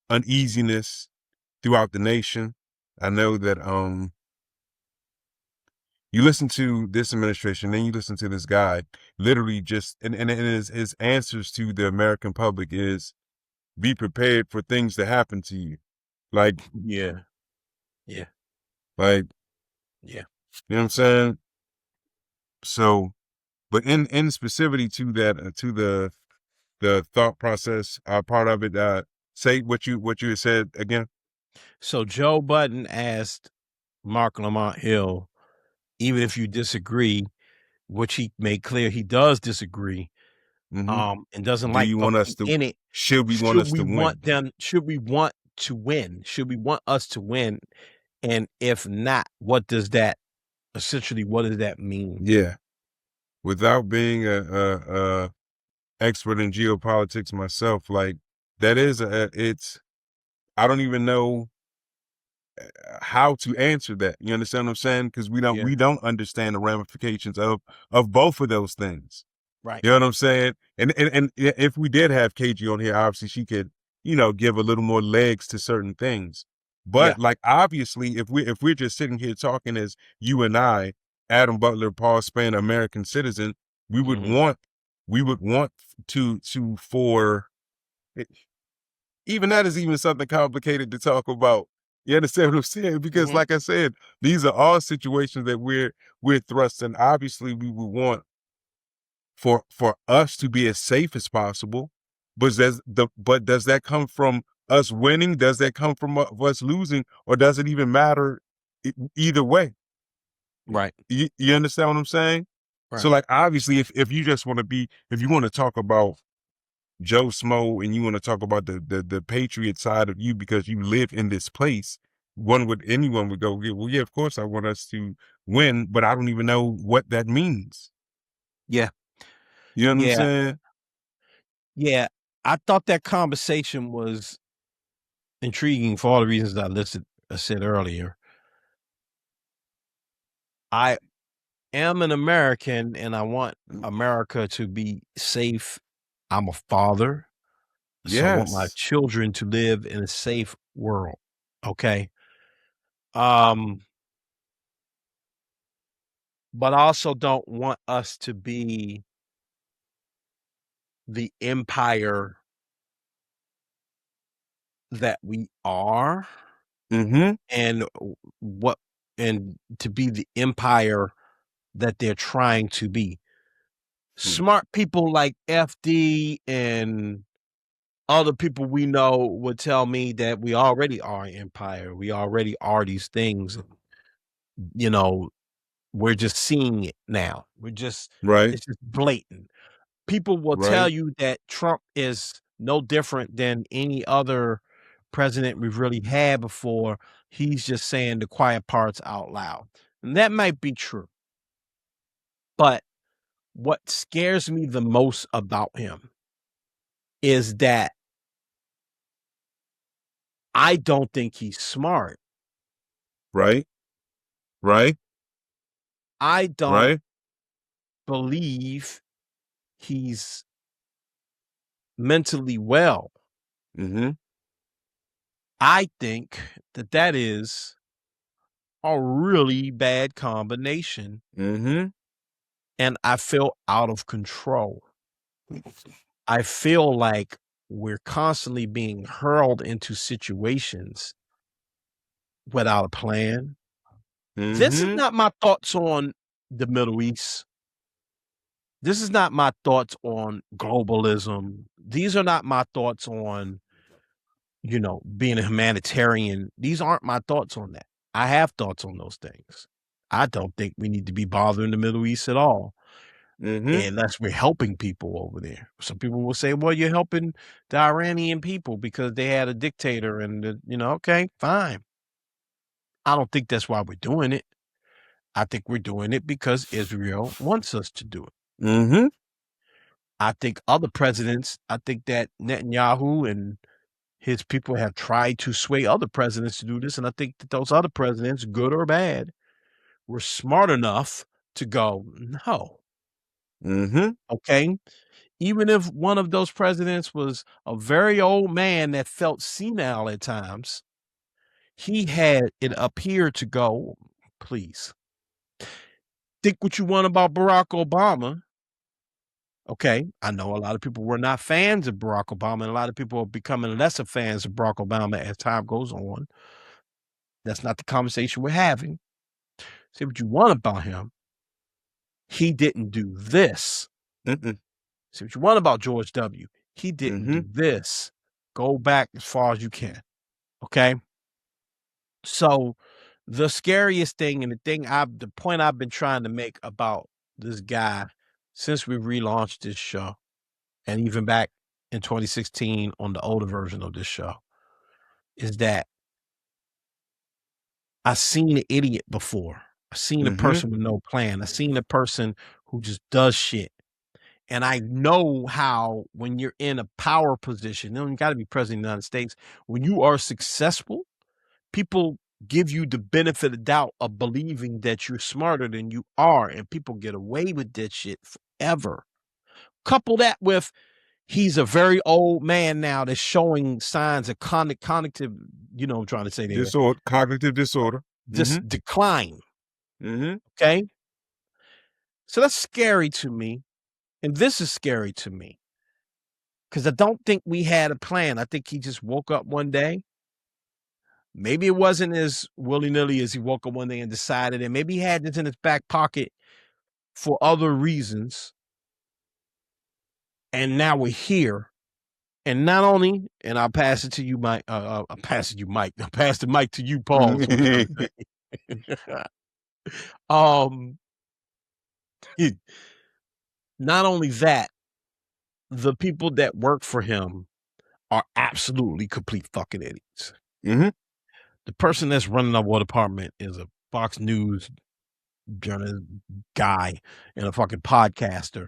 uneasiness throughout the nation. I know that you listen to this administration, then you listen to this guy, literally just and his answers to the American public is, be prepared for things to happen to you. Like, yeah. Like, yeah. You know what I'm saying? So, but in specificity to that, to the thought process part of it, say what you had said again. So Joe Budden asked Mark Lamont Hill, even if you disagree, which he made clear he does disagree, and doesn't Do like you want us them to? in it. Should we want us to win? Should we want to win? Should we want us to win? And if not, what does that mean? Yeah, without being a expert in geopolitics myself, like that is it's. I don't even know how to answer that. You understand what I'm saying? Because we don't understand the ramifications of both of those things. Right. You know what I'm saying? And if we did have KG on here, obviously she could, give a little more legs to certain things. But like obviously, if we're just sitting here talking as you and I, Adam Butler, Paul Spann, American citizen, we would want to for it, even that is even something complicated to talk about. You understand what I'm saying? Because like I said, these are all situations that we're thrust in. Obviously, we would want for us to be as safe as possible. But does that come from us winning? Does that come from us losing? Or does it even matter either way? Right. You understand what I'm saying? Right. So like obviously if you just want to talk about Joe Smo and you want to talk about the patriot side of you because you live in this place, anyone would go, well, yeah, of course I want us to win, but I don't even know what that means. Yeah. You know what I'm saying? Yeah. I thought that conversation was intriguing for all the reasons I said earlier. I am an American and I want America to be safe. I'm a father. So I want my children to live in a safe world. Okay. But I also don't want us to be the empire that we are. And to be the empire that they're trying to be. Smart people like FD and other people we know would tell me that we already are an empire. We already are these things. We're just seeing it now. It's just blatant. People will tell you that Trump is no different than any other president we've really had before. He's just saying the quiet parts out loud. And that might be true. But what scares me the most about him is that I don't think he's smart. Right. I don't believe he's mentally well. I think that is a really bad combination. And I feel out of control. I feel like we're constantly being hurled into situations without a plan. This is not my thoughts on the Middle East. This is not my thoughts on globalism. These are not my thoughts on, being a humanitarian. These aren't my thoughts on that. I have thoughts on those things. I don't think we need to be bothering the Middle East at all. Unless we're helping people over there. Some people will say, well, you're helping the Iranian people because they had a dictator and, okay, fine. I don't think that's why we're doing it. I think we're doing it because Israel wants us to do it. I think other presidents, I think that Netanyahu and his people have tried to sway other presidents to do this. And I think that those other presidents, good or bad, were smart enough to go, no. Okay. Even if one of those presidents was a very old man that felt senile at times, he had it up here to go, please. Think what you want about Barack Obama. Okay. I know a lot of people were not fans of Barack Obama, and a lot of people are becoming lesser fans of Barack Obama as time goes on. That's not the conversation we're having. Say what you want about him. He didn't do this. Say what you want about George W. He didn't do this. Go back as far as you can. Okay? So the scariest thing, and the point I've been trying to make about this guy since we relaunched this show, and even back in 2016 on the older version of this show, is that I've seen an idiot before. I've seen a person with no plan. I've seen a person who just does shit. And I know how when you're in a power position, you got to be president of the United States, when you are successful, people give you the benefit of doubt of believing that you're smarter than you are, and people get away with that shit forever. Couple that with he's a very old man now that's showing signs of cognitive, you know what I'm trying to say there. Cognitive disorder. Just decline. Mm-hmm. Okay? So that's scary to me. And this is scary to me. Because I don't think we had a plan. I think he just woke up one day. Maybe it wasn't as willy-nilly as he woke up one day and decided, and maybe he had this in his back pocket for other reasons. And now we're here. And not only, and I'll pass it to you, Mike. I'll pass the mic to you, Paul. Not only that, the people that work for him are absolutely complete fucking idiots. Mm-hmm. The person that's running our war department is a Fox News journalist guy and a fucking podcaster.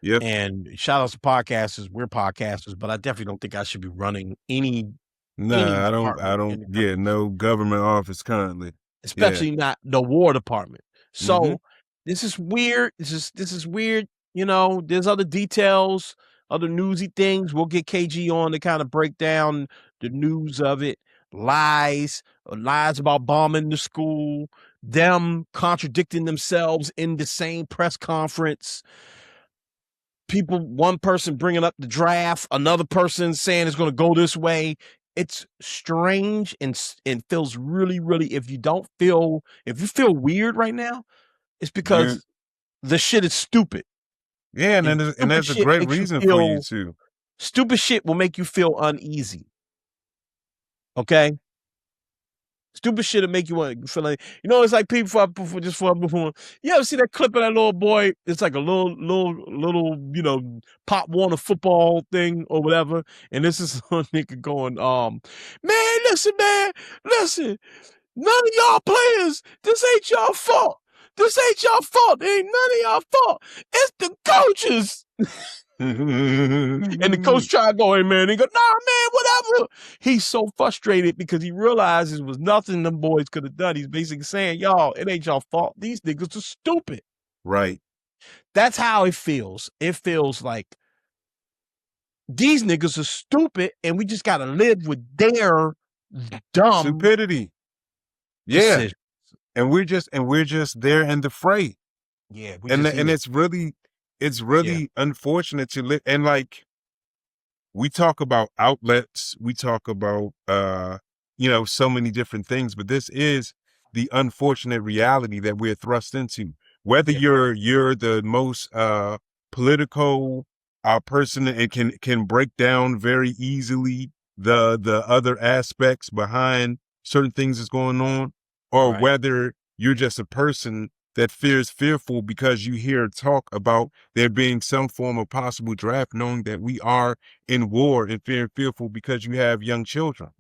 Yep. And shout out to podcasters. We're podcasters, but I definitely don't think I should be running any. Nah, I don't get no government office currently. Especially not the War Department. So this is weird. This is weird. You know, there's other details, other newsy things. We'll get KG on to kind of break down the news of it. Lies about bombing the school, them contradicting themselves in the same press conference. One person bringing up the draft, another person saying it's going to go this way. It's strange and feels really, really, if you feel weird right now, it's because the shit is stupid. Yeah, and that's a great reason for you to. Stupid shit will make you feel uneasy. Okay? Stupid shit will make you want to feel like, you know, it's like people before. You ever see that clip of that little boy? It's like a little, you know, Pop Warner football thing or whatever. And this is a nigga going, man, listen. None of y'all players, this ain't y'all fault. It ain't none of y'all fault. It's the coaches. And the coach tried to go, hey, man. He go, nah, man, whatever. He's so frustrated because he realizes it was nothing them boys could have done. He's basically saying, y'all, it ain't y'all fault. These niggas are stupid. Right. That's how it feels. It feels like these niggas are stupid and we just got to live with their dumb stupidity. Yeah. Decisions. And we're just there in the fray. Yeah. And it's really unfortunate to live. And like, we talk about outlets, we talk about, you know, so many different things, but this is the unfortunate reality that we're thrust into. Whether you're the most, political, person and can break down very easily the other aspects behind certain things that's going on, or whether you're just a person that fearful because you hear talk about there being some form of possible draft, knowing that we are in war and fearful because you have young children.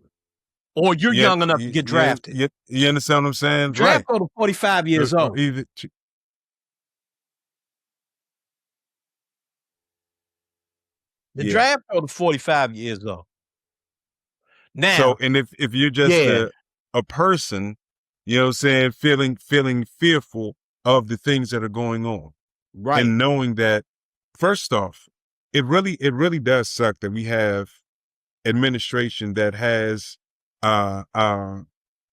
Or you're young enough to get drafted. You understand what I'm saying? Draft go to 45 years old. The draft go to 45 years old. Now, so, and if you're just a person, you know what I'm saying, feeling fearful of the things that are going on. Right. And knowing that, first off, it really does suck that we have administration that has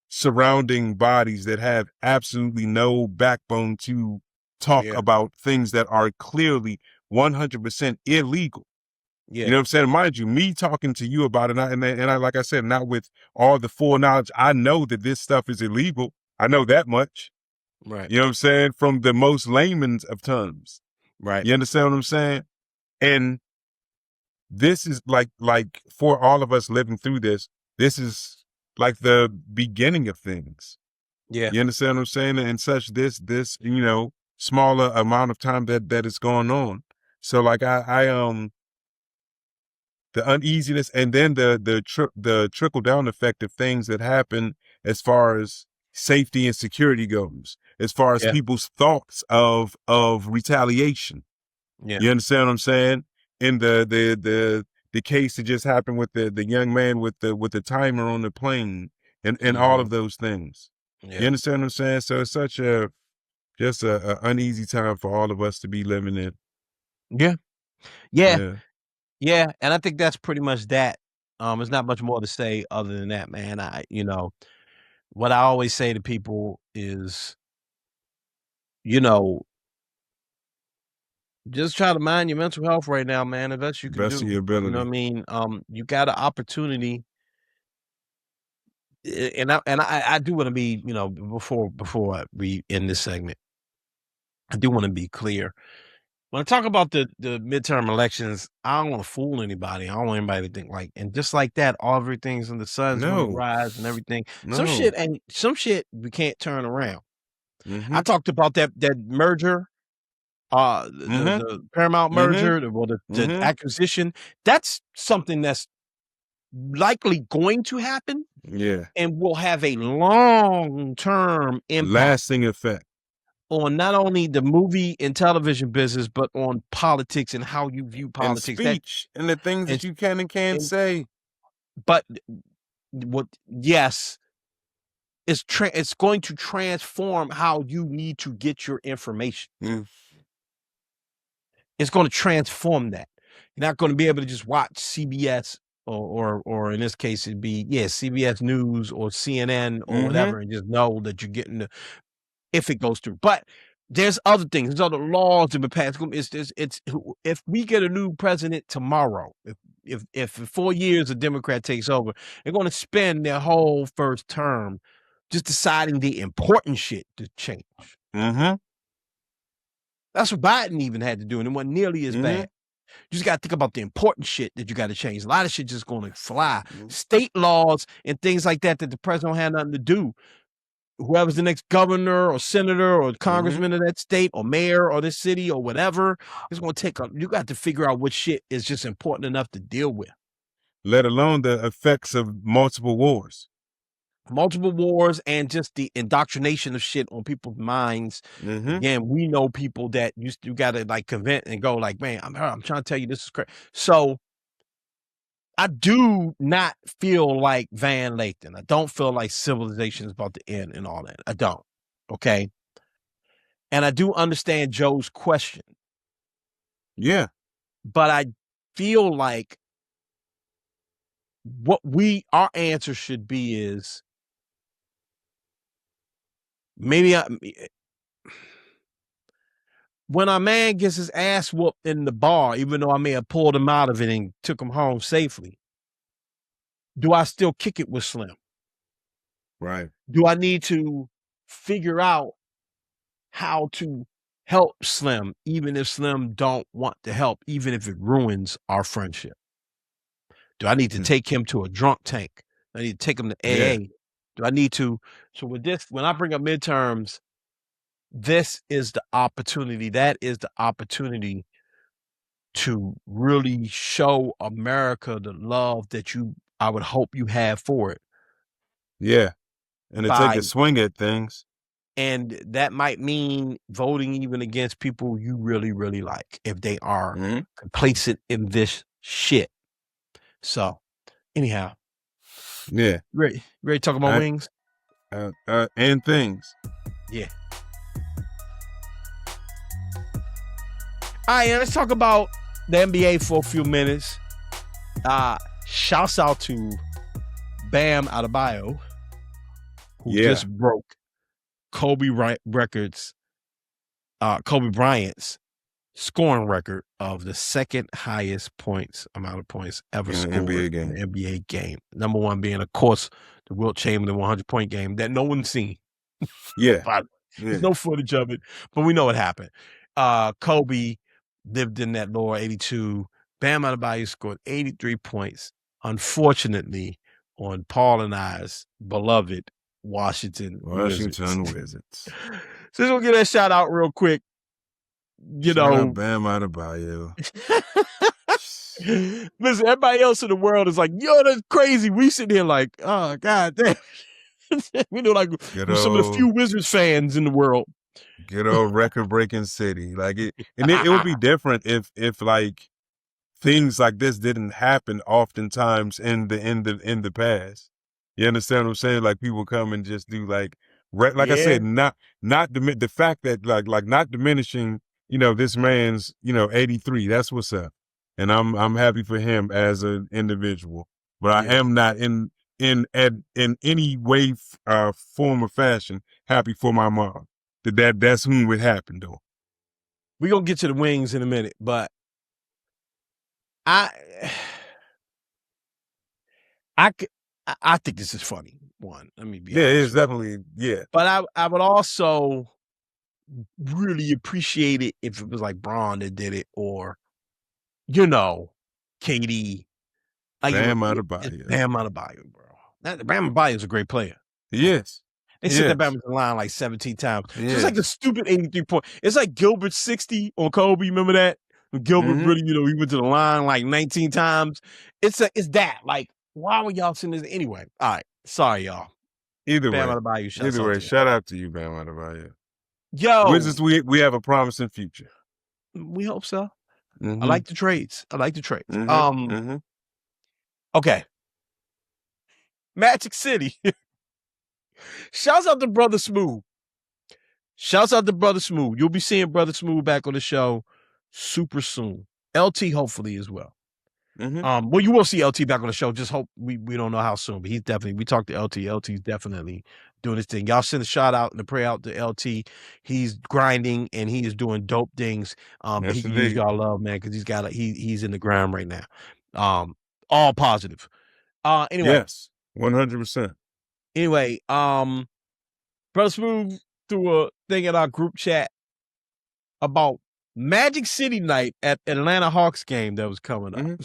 surrounding bodies that have absolutely no backbone to talk about things that are clearly 100% illegal. Yeah. You know what I'm saying? Mind you, me talking to you about it, and I, like I said, not with all the full knowledge, I know that this stuff is illegal. I know that much. Right. You know what I'm saying? From the most layman's of terms. Right. You understand what I'm saying? And this is like for all of us living through this is like the beginning of things. Yeah. You understand what I'm saying? And such this, you know, smaller amount of time that is going on. So like I the uneasiness and then the trickle down effect of things that happen as far as safety and security goes, as far as people's thoughts of retaliation. Yeah. You understand what I'm saying? In the case that just happened with the young man with the timer on the plane and all of those things. Yeah. You understand what I'm saying? So it's such a uneasy time for all of us to be living in. Yeah. Yeah. Yeah. And I think that's pretty much that. There's not much more to say other than that, man. You know, what I always say to people is, you know, just try to mind your mental health right now, man. The best you can Best do. of your ability. You know what I mean? You got an opportunity. And I do want to be, you know, before we end this segment, I do want to be clear. When I talk about the midterm elections, I don't want to fool anybody. I don't want anybody to think like, and just like that, all everything's in the sun's going to rise and everything. Some shit we can't turn around. I talked about that merger, the Paramount merger, the acquisition. That's something that's likely going to happen. Yeah. And will have a long-term impact. Lasting effect. On not only the movie and television business, but on politics and how you view politics. And speech and the things that you can and can't say. But yes, it's going to transform how you need to get your information. It's going to transform that. You're not going to be able to just watch CBS or in this case it'd be CBS News or CNN or whatever and just know that you're getting if it goes through. But there's other things. There's other laws that be passed. It's if we get a new president tomorrow, if in 4 years a Democrat takes over, they're going to spend their whole first term just deciding the important shit to change. That's what Biden even had to do, and it wasn't nearly as bad. You just got to think about the important shit that you got to change. A lot of shit just going to fly. State laws and things like that the president don't have nothing to do. Whoever's the next governor or senator or congressman of that state or mayor or this city or whatever, it's going to you got to figure out what shit is just important enough to deal with. Let alone the effects of multiple wars. Multiple wars and just the indoctrination of shit on people's minds. Again, we know people that you got to like convince and go like, man, I'm trying to tell you this is crazy. So I do not feel like Van Lathan. I don't feel like civilization is about to end and all that. I don't. Okay. And I do understand Joe's question. Yeah. But I feel like what our answer should be is when a man gets his ass whooped in the bar, even though I may have pulled him out of it and took him home safely, do I still kick it with Slim? Right. Do I need to figure out how to help Slim, even if Slim don't want to help, even if it ruins our friendship? Do I need to take him to a drunk tank? Do I need to take him to AA? Yeah. Do I need to? So with this, when I bring up midterms, this is the opportunity. That is the opportunity to really show America the love that I would hope you have for it. Yeah. And to take a swing at things. And that might mean voting even against people you really, really like if they are complacent in this shit. So, anyhow. Yeah. Ready to talk about wings? And things. Yeah. All right, let's talk about the NBA for a few minutes. Shouts out to Bam Adebayo, who just broke Kobe Bryant's scoring record of the second highest amount of points ever scored in an NBA game. Number one being, of course, the Wilt Chamberlain 100-point game that no one's seen. Yeah. There's no footage of it, but we know what happened. Kobe lived in that lower 82. Bam Adebayo scored 83 points. Unfortunately, on Paul and I's beloved Washington Wizards. Since we'll get that shout out real quick, Shout out Bam Adebayo. Listen, everybody else in the world is like, yo, that's crazy. We sit here like, oh, God damn. We know, like, we're some of the few Wizards fans in the world. Good old record-breaking city. Like it would be different if like things like this didn't happen oftentimes in the past. You understand what I'm saying? Like people come and just do like I said, not the fact that like not diminishing, this man's 83. That's what's up, and I'm happy for him as an individual. But I am not in any way, form or fashion happy for my mom. That's whom would happen though. We're gonna get to the wings in a minute, but I think this is funny. One, let me be honest. It's definitely But I would also really appreciate it if it was like Braun that did it, or KD. Bam Adebayo. Bam Adebayo, bro. Bam Adebayo is a great player. Yes. They said that Bam was in line like 17 times. Yes. It's like the stupid 83 point. It's like Gilbert's 60 on Kobe. Remember that? When Gilbert really, he went to the line like 19 times. It's that. Like, why were y'all seeing this anyway? All right. Sorry, y'all. Either Bam way. Adebayo, Shout out to you, Bam Adebayo. Yo. Wizards, we have a promising future. We hope so. I like the trades. Okay. Magic City. Shouts out to Brother Smooth. You'll be seeing Brother Smooth back on the show super soon. LT hopefully as well. Well, you will see LT back on the show. Just hope we don't know how soon, but he's definitely. We talked to LT. LT's definitely doing his thing. Y'all send a shout out and a prayer out to LT. He's grinding and he is doing dope things. Yes, he can use y'all love, man, because he's in the grind right now. All positive. Anyway, yes, 100%. Anyway, Brother Smooth threw a thing in our group chat about Magic City night at Atlanta Hawks game that was coming up.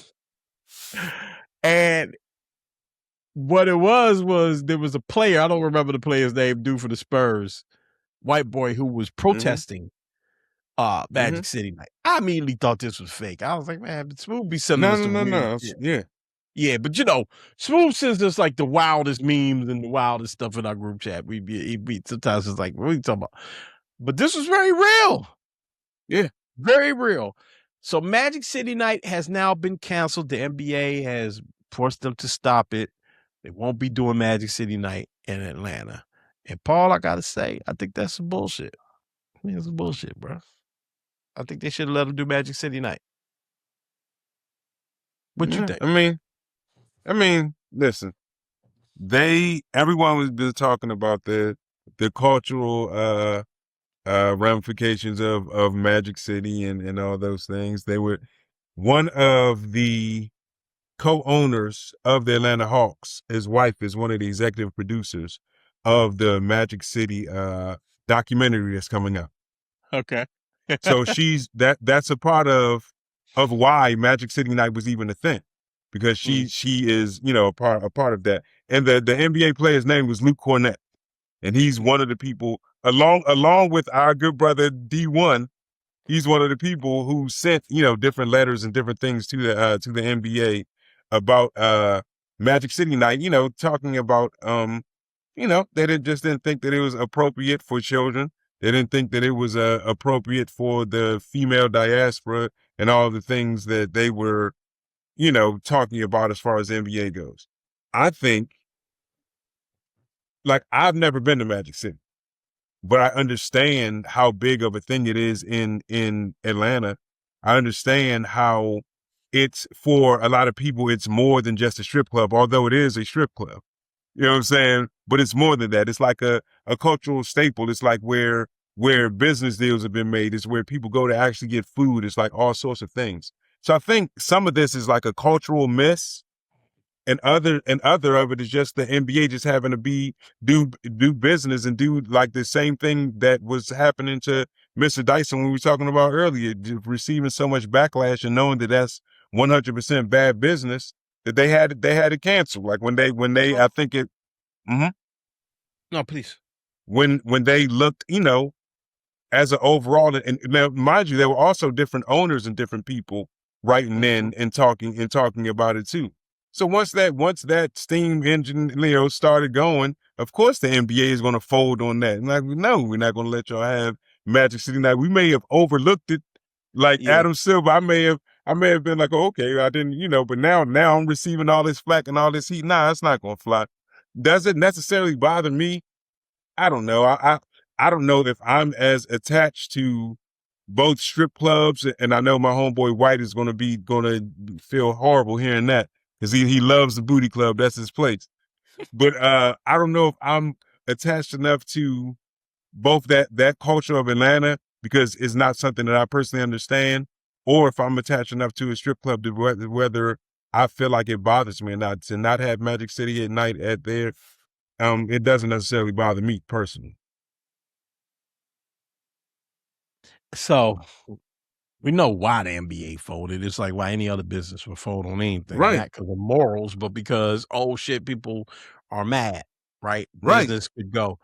And what it was there was a player, I don't remember the player's name, dude for the Spurs, white boy who was protesting Magic City night. I immediately thought this was fake. I was like, man, Smooth be sending us No. Yeah. Yeah, but Smooth sends us like the wildest memes and the wildest stuff in our group chat. We sometimes it's like, what are you talking about? But this was very real. Yeah. Very real. So Magic City night has now been canceled. The NBA has forced them to stop it. They won't be doing Magic City night in Atlanta. And Paul, I gotta say, I think that's some bullshit. I think it's some bullshit, bro. I think they should have let them do Magic City night. What you think? I mean, listen. Everyone was been talking about the cultural ramifications of Magic City and all those things. They were one of the co-owners of the Atlanta Hawks. His wife is one of the executive producers of the Magic City documentary that's coming up. Okay. So that's a part of why Magic City night was even a thing. Because she is, a part of that. And the NBA player's name was Luke Cornett. And he's one of the people, along with our good brother D1, he's one of the people who sent, different letters and different things to the NBA about Magic City night, talking about they didn't think that it was appropriate for children. They didn't think that it was appropriate for the female diaspora and all the things that they were talking about as far as the NBA goes. I think, like, I've never been to Magic City, but I understand how big of a thing it is in Atlanta. I understand how it's, for a lot of people, it's more than just a strip club, although it is a strip club. You know what I'm saying? But it's more than that. It's like a cultural staple. It's like where business deals have been made. It's where people go to actually get food. It's like all sorts of things. So I think some of this is like a cultural miss, and other of it is just the NBA just having to do business and do like the same thing that was happening to Mr. Dyson when we were talking about earlier, receiving so much backlash and knowing that that's 100% bad business. that they had to cancel. Like when they I think it. Mm-hmm. No, please. When they looked, as an overall, and now mind you, there were also different owners and different people writing in and talking about it too. So once that steam engine, started going, of course the NBA is going to fold on that. And like, no, we're not going to let y'all have Magic City Night. We may have overlooked it, like Adam Silver. I may have been like, oh, okay, I didn't, but now I'm receiving all this flack and all this heat. Nah, it's not going to fly. Does it necessarily bother me? I don't know. I don't know if I'm as attached to both strip clubs, and I know my homeboy White is going to feel horrible hearing that because he loves the booty club. That's his place. But I don't know if I'm attached enough to both that culture of Atlanta because it's not something that I personally understand, or if I'm attached enough to a strip club to whether I feel like it bothers me or not. To not have Magic City at night at there, it doesn't necessarily bother me personally. So we know why the NBA folded. It's like why any other business would fold on anything. Right. Not because of morals, but because, oh shit, people are mad, right? Right. Business could go.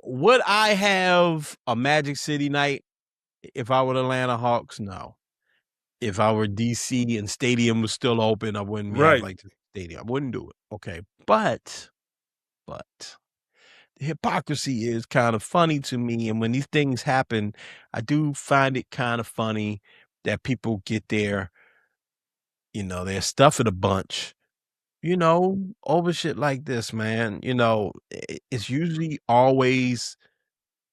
Would I have a Magic City night if I were the Atlanta Hawks? No. If I were DC and stadium was still open, I wouldn't have like the stadium. I wouldn't do it. Okay. But the hypocrisy is kind of funny to me. And when these things happen, I do find it kind of funny that people get their stuff in a bunch, over shit like this, man. It's usually always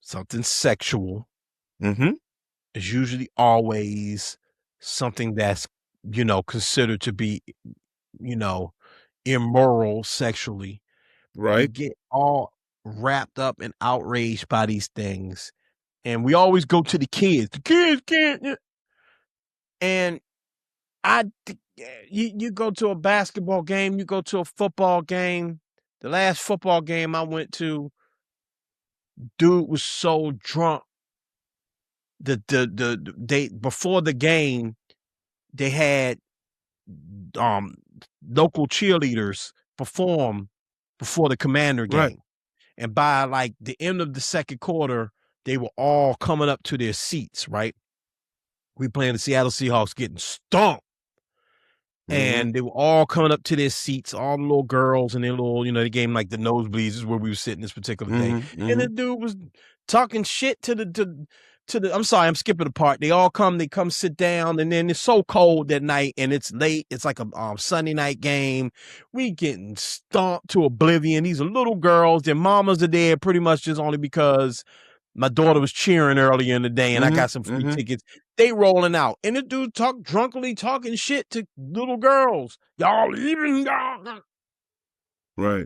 something sexual. Mm-hmm. It's usually always something that's, considered to be, immoral sexually. Right. You get all wrapped up and outraged by these things. And we always go to the kids. The kids can't. And you go to a basketball game, you go to a football game. The last football game I went to, dude was so drunk. They before the game, they had local cheerleaders perform before the Commander game. Right. And by like the end of the second quarter, they were all coming up to their seats, right? We playing the Seattle Seahawks getting stomped. Mm-hmm. And they were all coming up to their seats, all the little girls and their little, the game like the nosebleeds is where we were sitting this particular day. Mm-hmm. And the dude was talking shit to the I'm sorry, I'm skipping the part. They come sit down, and then it's so cold that night and it's late. It's like a Sunday night game. We getting stomped to oblivion. These are little girls. Their mamas are there pretty much just only because my daughter was cheering earlier in the day and I got some free tickets. They rolling out. And the dude drunkenly talking shit to little girls. Y'all even y'all. Right.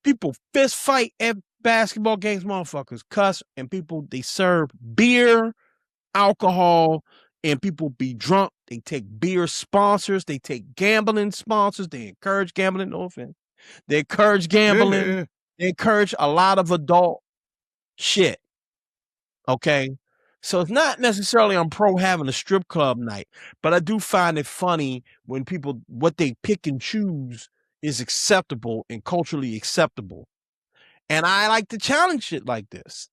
People fist fight at basketball games, motherfuckers cuss, and people, they serve beer, alcohol, and people be drunk. They take beer sponsors. They take gambling sponsors. They encourage gambling. No offense. They encourage gambling. Yeah. They encourage a lot of adult shit. Okay. So it's not necessarily I'm pro having a strip club night, but I do find it funny when people, what they pick and choose is acceptable and culturally acceptable. And I like to challenge shit like this.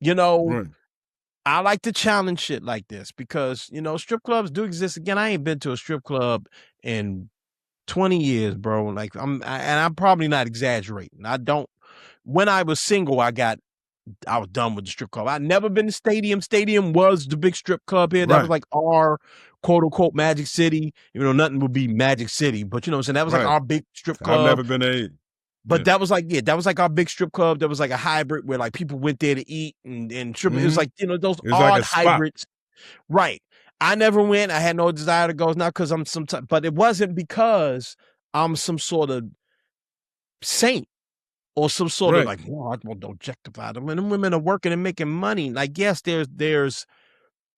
Right. I like to challenge shit like this because, strip clubs do exist. Again, I ain't been to a strip club in 20 years, bro. Like and I'm probably not exaggerating. When I was single, I was done with the strip club. I'd never been to Stadium. Stadium was the big strip club here. That was like our quote unquote Magic City. Nothing would be Magic City, but you know what I'm saying? That was like our big strip club. I've never been to. But that was like our big strip club. That was like a hybrid where like people went there to eat and strip. It was like, those odd like hybrids. Right. I never went. I had no desire to go. It's not because I'm but it wasn't because I'm some sort of saint or some sort of like, well, I won't objectify them. And women are working and making money. Like, yes, there's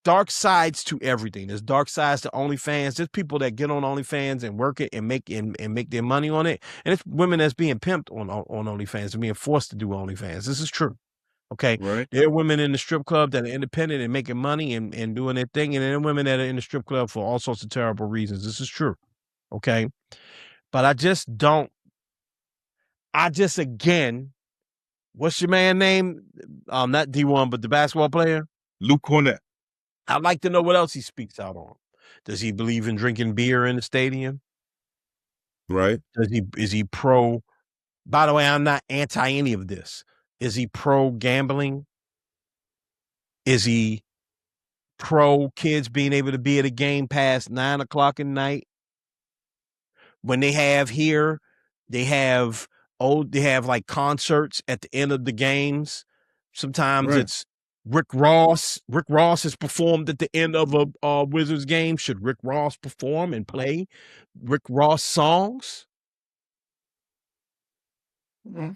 dark sides to everything. There's dark sides to OnlyFans. There's people that get on OnlyFans and work it and make their money on it. And it's women that's being pimped on OnlyFans and being forced to do OnlyFans. This is true. Okay. Right. There are women in the strip club that are independent and making money and doing their thing. And there are women that are in the strip club for all sorts of terrible reasons. This is true. Okay. But again, what's your man name? Not D1, but the basketball player? Luke Cornett. I'd like to know what else he speaks out on. Does he believe in drinking beer in the stadium? Right. Is he pro? By the way, I'm not anti any of this. Is he pro gambling? Is he pro kids being able to be at a game past 9 o'clock at night? When they have like concerts at the end of the games. Sometimes it's Rick Ross. Rick Ross has performed at the end of a Wizards game. Should Rick Ross perform and play Rick Ross songs? Mm-hmm.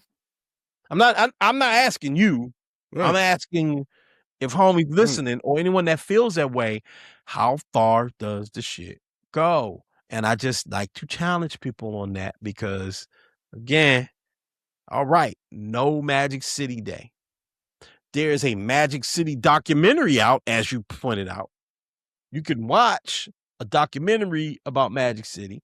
I'm not asking you. Right. I'm asking if homie's listening or anyone that feels that way, how far does the shit go? And I just like to challenge people on that because, again, all right, no Magic City Day. There is a Magic City documentary out, as you pointed out. You can watch a documentary about Magic City.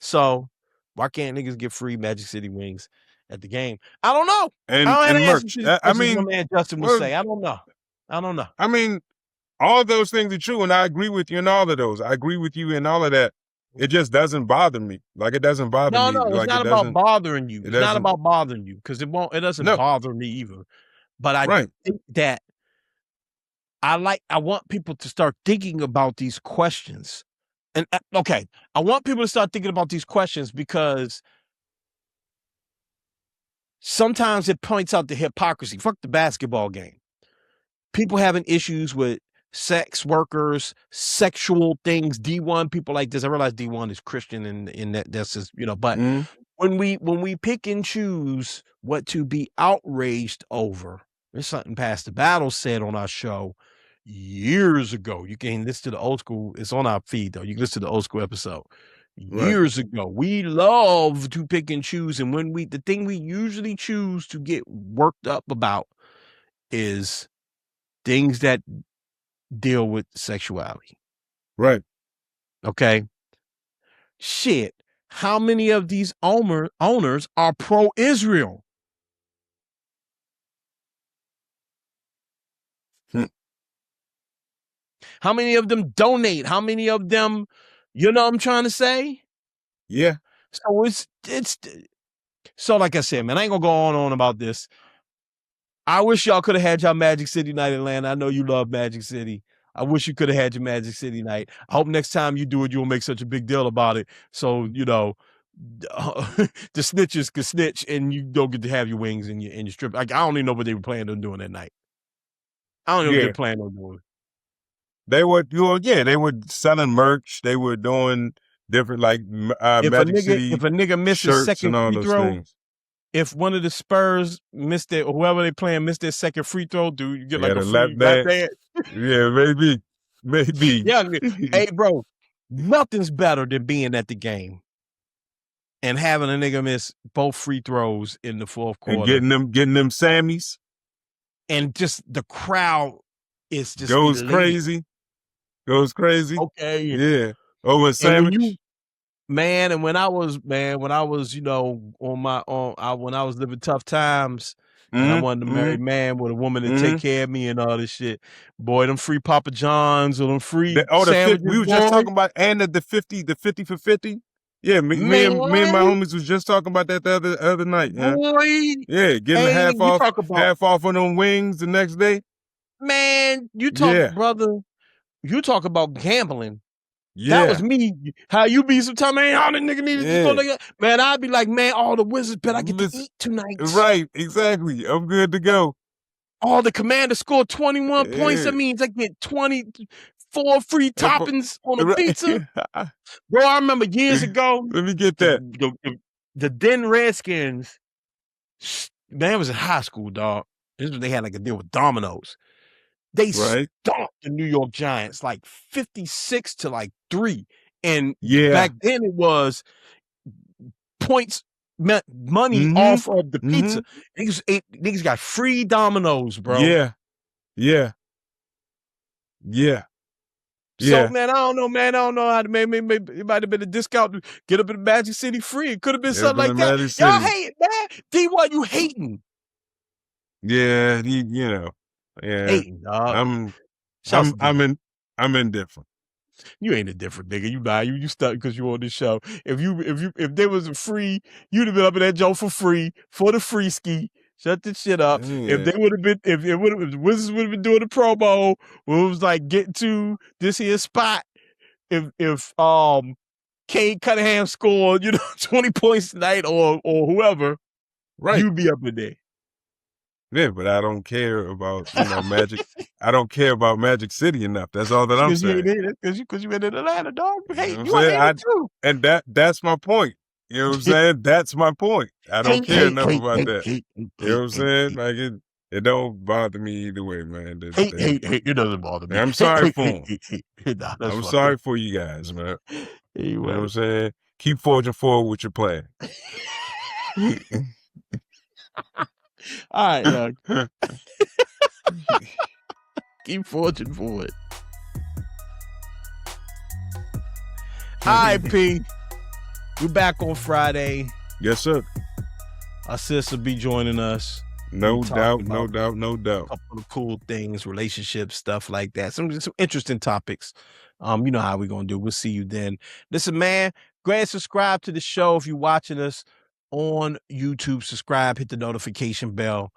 So why can't niggas get free Magic City wings at the game? I don't know. And merch. I mean, my man Justin will say, I don't know. I mean, all of those things are true, and I agree with you in all of those. I agree with you in all of that. It just doesn't bother me. Like, it doesn't bother me. No, it's not about bothering you. It's not about bothering you because it doesn't bother me either. But I think that I want people to start thinking about these questions. And okay, I want people to start thinking about these questions because sometimes it points out the hypocrisy. Fuck the basketball game. People having issues with sex workers, sexual things, D1, people like this. I realize D1 is Christian and that's just, but when we pick and choose what to be outraged over, there's something Pastor Battle said on our show years ago. You can listen to the old school. It's on our feed though. You can listen to the old school episode. Years ago, we love to pick and choose. And the thing we usually choose to get worked up about is things that deal with sexuality. Right. Okay. Shit. How many of these owners are pro-Israel? How many of them donate? How many of them, you know what I'm trying to say? Yeah. So so like I said, man, I ain't gonna go on about this. I wish y'all could have had y'all Magic City night in Atlanta. I know you love Magic City. I wish you could have had your Magic City night. I hope next time you do it, you'll make such a big deal about it. So, the snitches could snitch and you don't get to have your wings and your strip. Like, I don't even know what they were planning on doing that night. I don't know what they were planning on doing. They were selling merch. They were doing different Magic City if a nigga misses second free throw, if one of the Spurs missed it, or whoever they playing missed their second free throw, dude, you get like a free lap dance. Yeah, maybe. Yeah, hey, bro, nothing's better than being at the game and having a nigga miss both free throws in the fourth quarter and getting them Sammys, and just the crowd is just goes crazy. Okay, yeah. Over a sandwich. And when I was, when I was living tough times, and I wanted to marry a man with a woman to take care of me and all this shit. Boy, them free Papa John's or them free sandwiches. We were just talking about, and the 50 for 50. Yeah, me and my homies was just talking about that the other night. Boy, yeah, getting half off on them wings the next day. Man, you talk, brother. You talk about gambling. Yeah. That was me. How you be sometimes, man, all the nigga needed to go. Man, I'd be like, man, all the Wizards bet I get to eat tonight. Right, exactly. I'm good to go. All the Commander scored 21 points. That means I get 24 free toppings on a pizza. Bro, I remember years ago. Let me get that. The Den Redskins, man, it was in high school, dog. This was they had like a deal with Domino's. They stomped the New York Giants like 56-3. And back then it was points meant money off of the pizza. Niggas got free Domino's, bro. Yeah. So, man, I don't know, man. I don't know how to maybe it might have been a discount to get up in Magic City free. It could have been something like that. Y'all hate it, man. D1, you hating. Yeah, you know. Yeah. Hating, dog. I'm indifferent. You ain't a different nigga. You stuck because you on this show. If there was a free, you'd have been up in that joke for free for the free ski. Shut this shit up. Yeah. If they would have been, if Wizards would have been doing the promo, where it was like getting to this here spot. If Cade Cunningham scored, 20 points tonight or whoever, right, you'd be up in there. Yeah, but I don't care about Magic. I don't care about Magic City enough. That's all that I'm saying. Because you been in Atlanta, dog. You hate too. And that's my point. You know what I'm saying? That's my point. I don't care enough about that. You know what I'm saying? Like it don't bother me either way, man. Hate. It doesn't bother me. I'm sorry for them. I'm sorry for you guys, man. Anyway. You know what I'm saying? Keep forging forward with your plan. All right, dog. Keep forging forward. All right, P. We're back on Friday. Yes, sir. Our sis will be joining us. No doubt. A couple of cool things, relationships, stuff like that. Some interesting topics. You know how we're going to do. We'll see you then. Listen, man, go ahead and subscribe to the show if you're watching us on YouTube. Subscribe, hit the notification bell.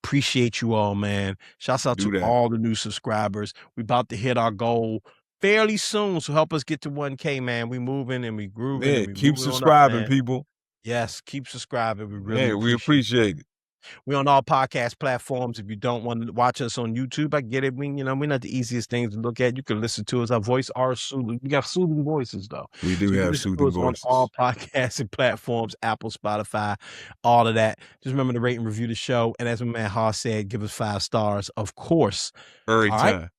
Appreciate you all, man. Shouts out to all the new subscribers. We about to hit our goal fairly soon, so help us get to 1K, man. We moving and we grooving. Yeah, keep subscribing, people. Yes, keep subscribing. We really we appreciate it. We're on all podcast platforms. If you don't want to watch us on YouTube, I get it. We're not the easiest things to look at. You can listen to us. Our voice are soothing. We got soothing voices, though. We do have soothing voices. On all podcasting platforms, Apple, Spotify, all of that. Just remember to rate and review the show. And as my man Haas said, give us 5 stars, of course. Every time. Right?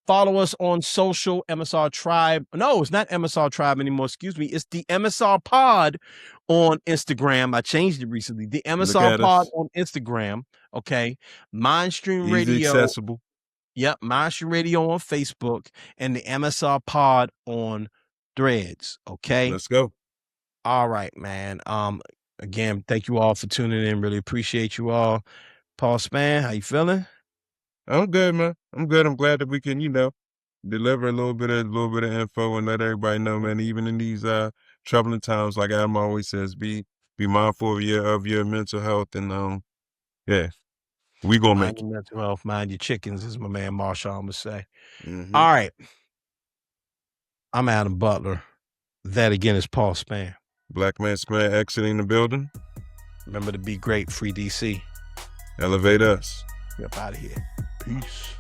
Follow us on social, MSR Tribe. No, it's not MSR Tribe anymore. Excuse me. It's the MSR Pod on Instagram. I changed it recently. The MSR Pod on Instagram. Okay. Mindstream Radio. Easy accessible. Yep. Mindstream Radio on Facebook and the MSR Pod on Threads. Okay. Let's go. All right, man. Again, thank you all for tuning in. Really appreciate you all. Paul Spann, how you feeling? I'm good, man. I'm good. I'm glad that we can, deliver a little bit of info and let everybody know, man. Even in these troubling times, like Adam always says, be mindful of your mental health, and we gonna make it. Mental health, mind your chickens, as my man Marshall would say. Mm-hmm. All right, I'm Adam Butler. That again is Paul Spann. Black Man Spann exiting the building. Remember to be great. Free DC. Elevate us. We're up out of here. Peace.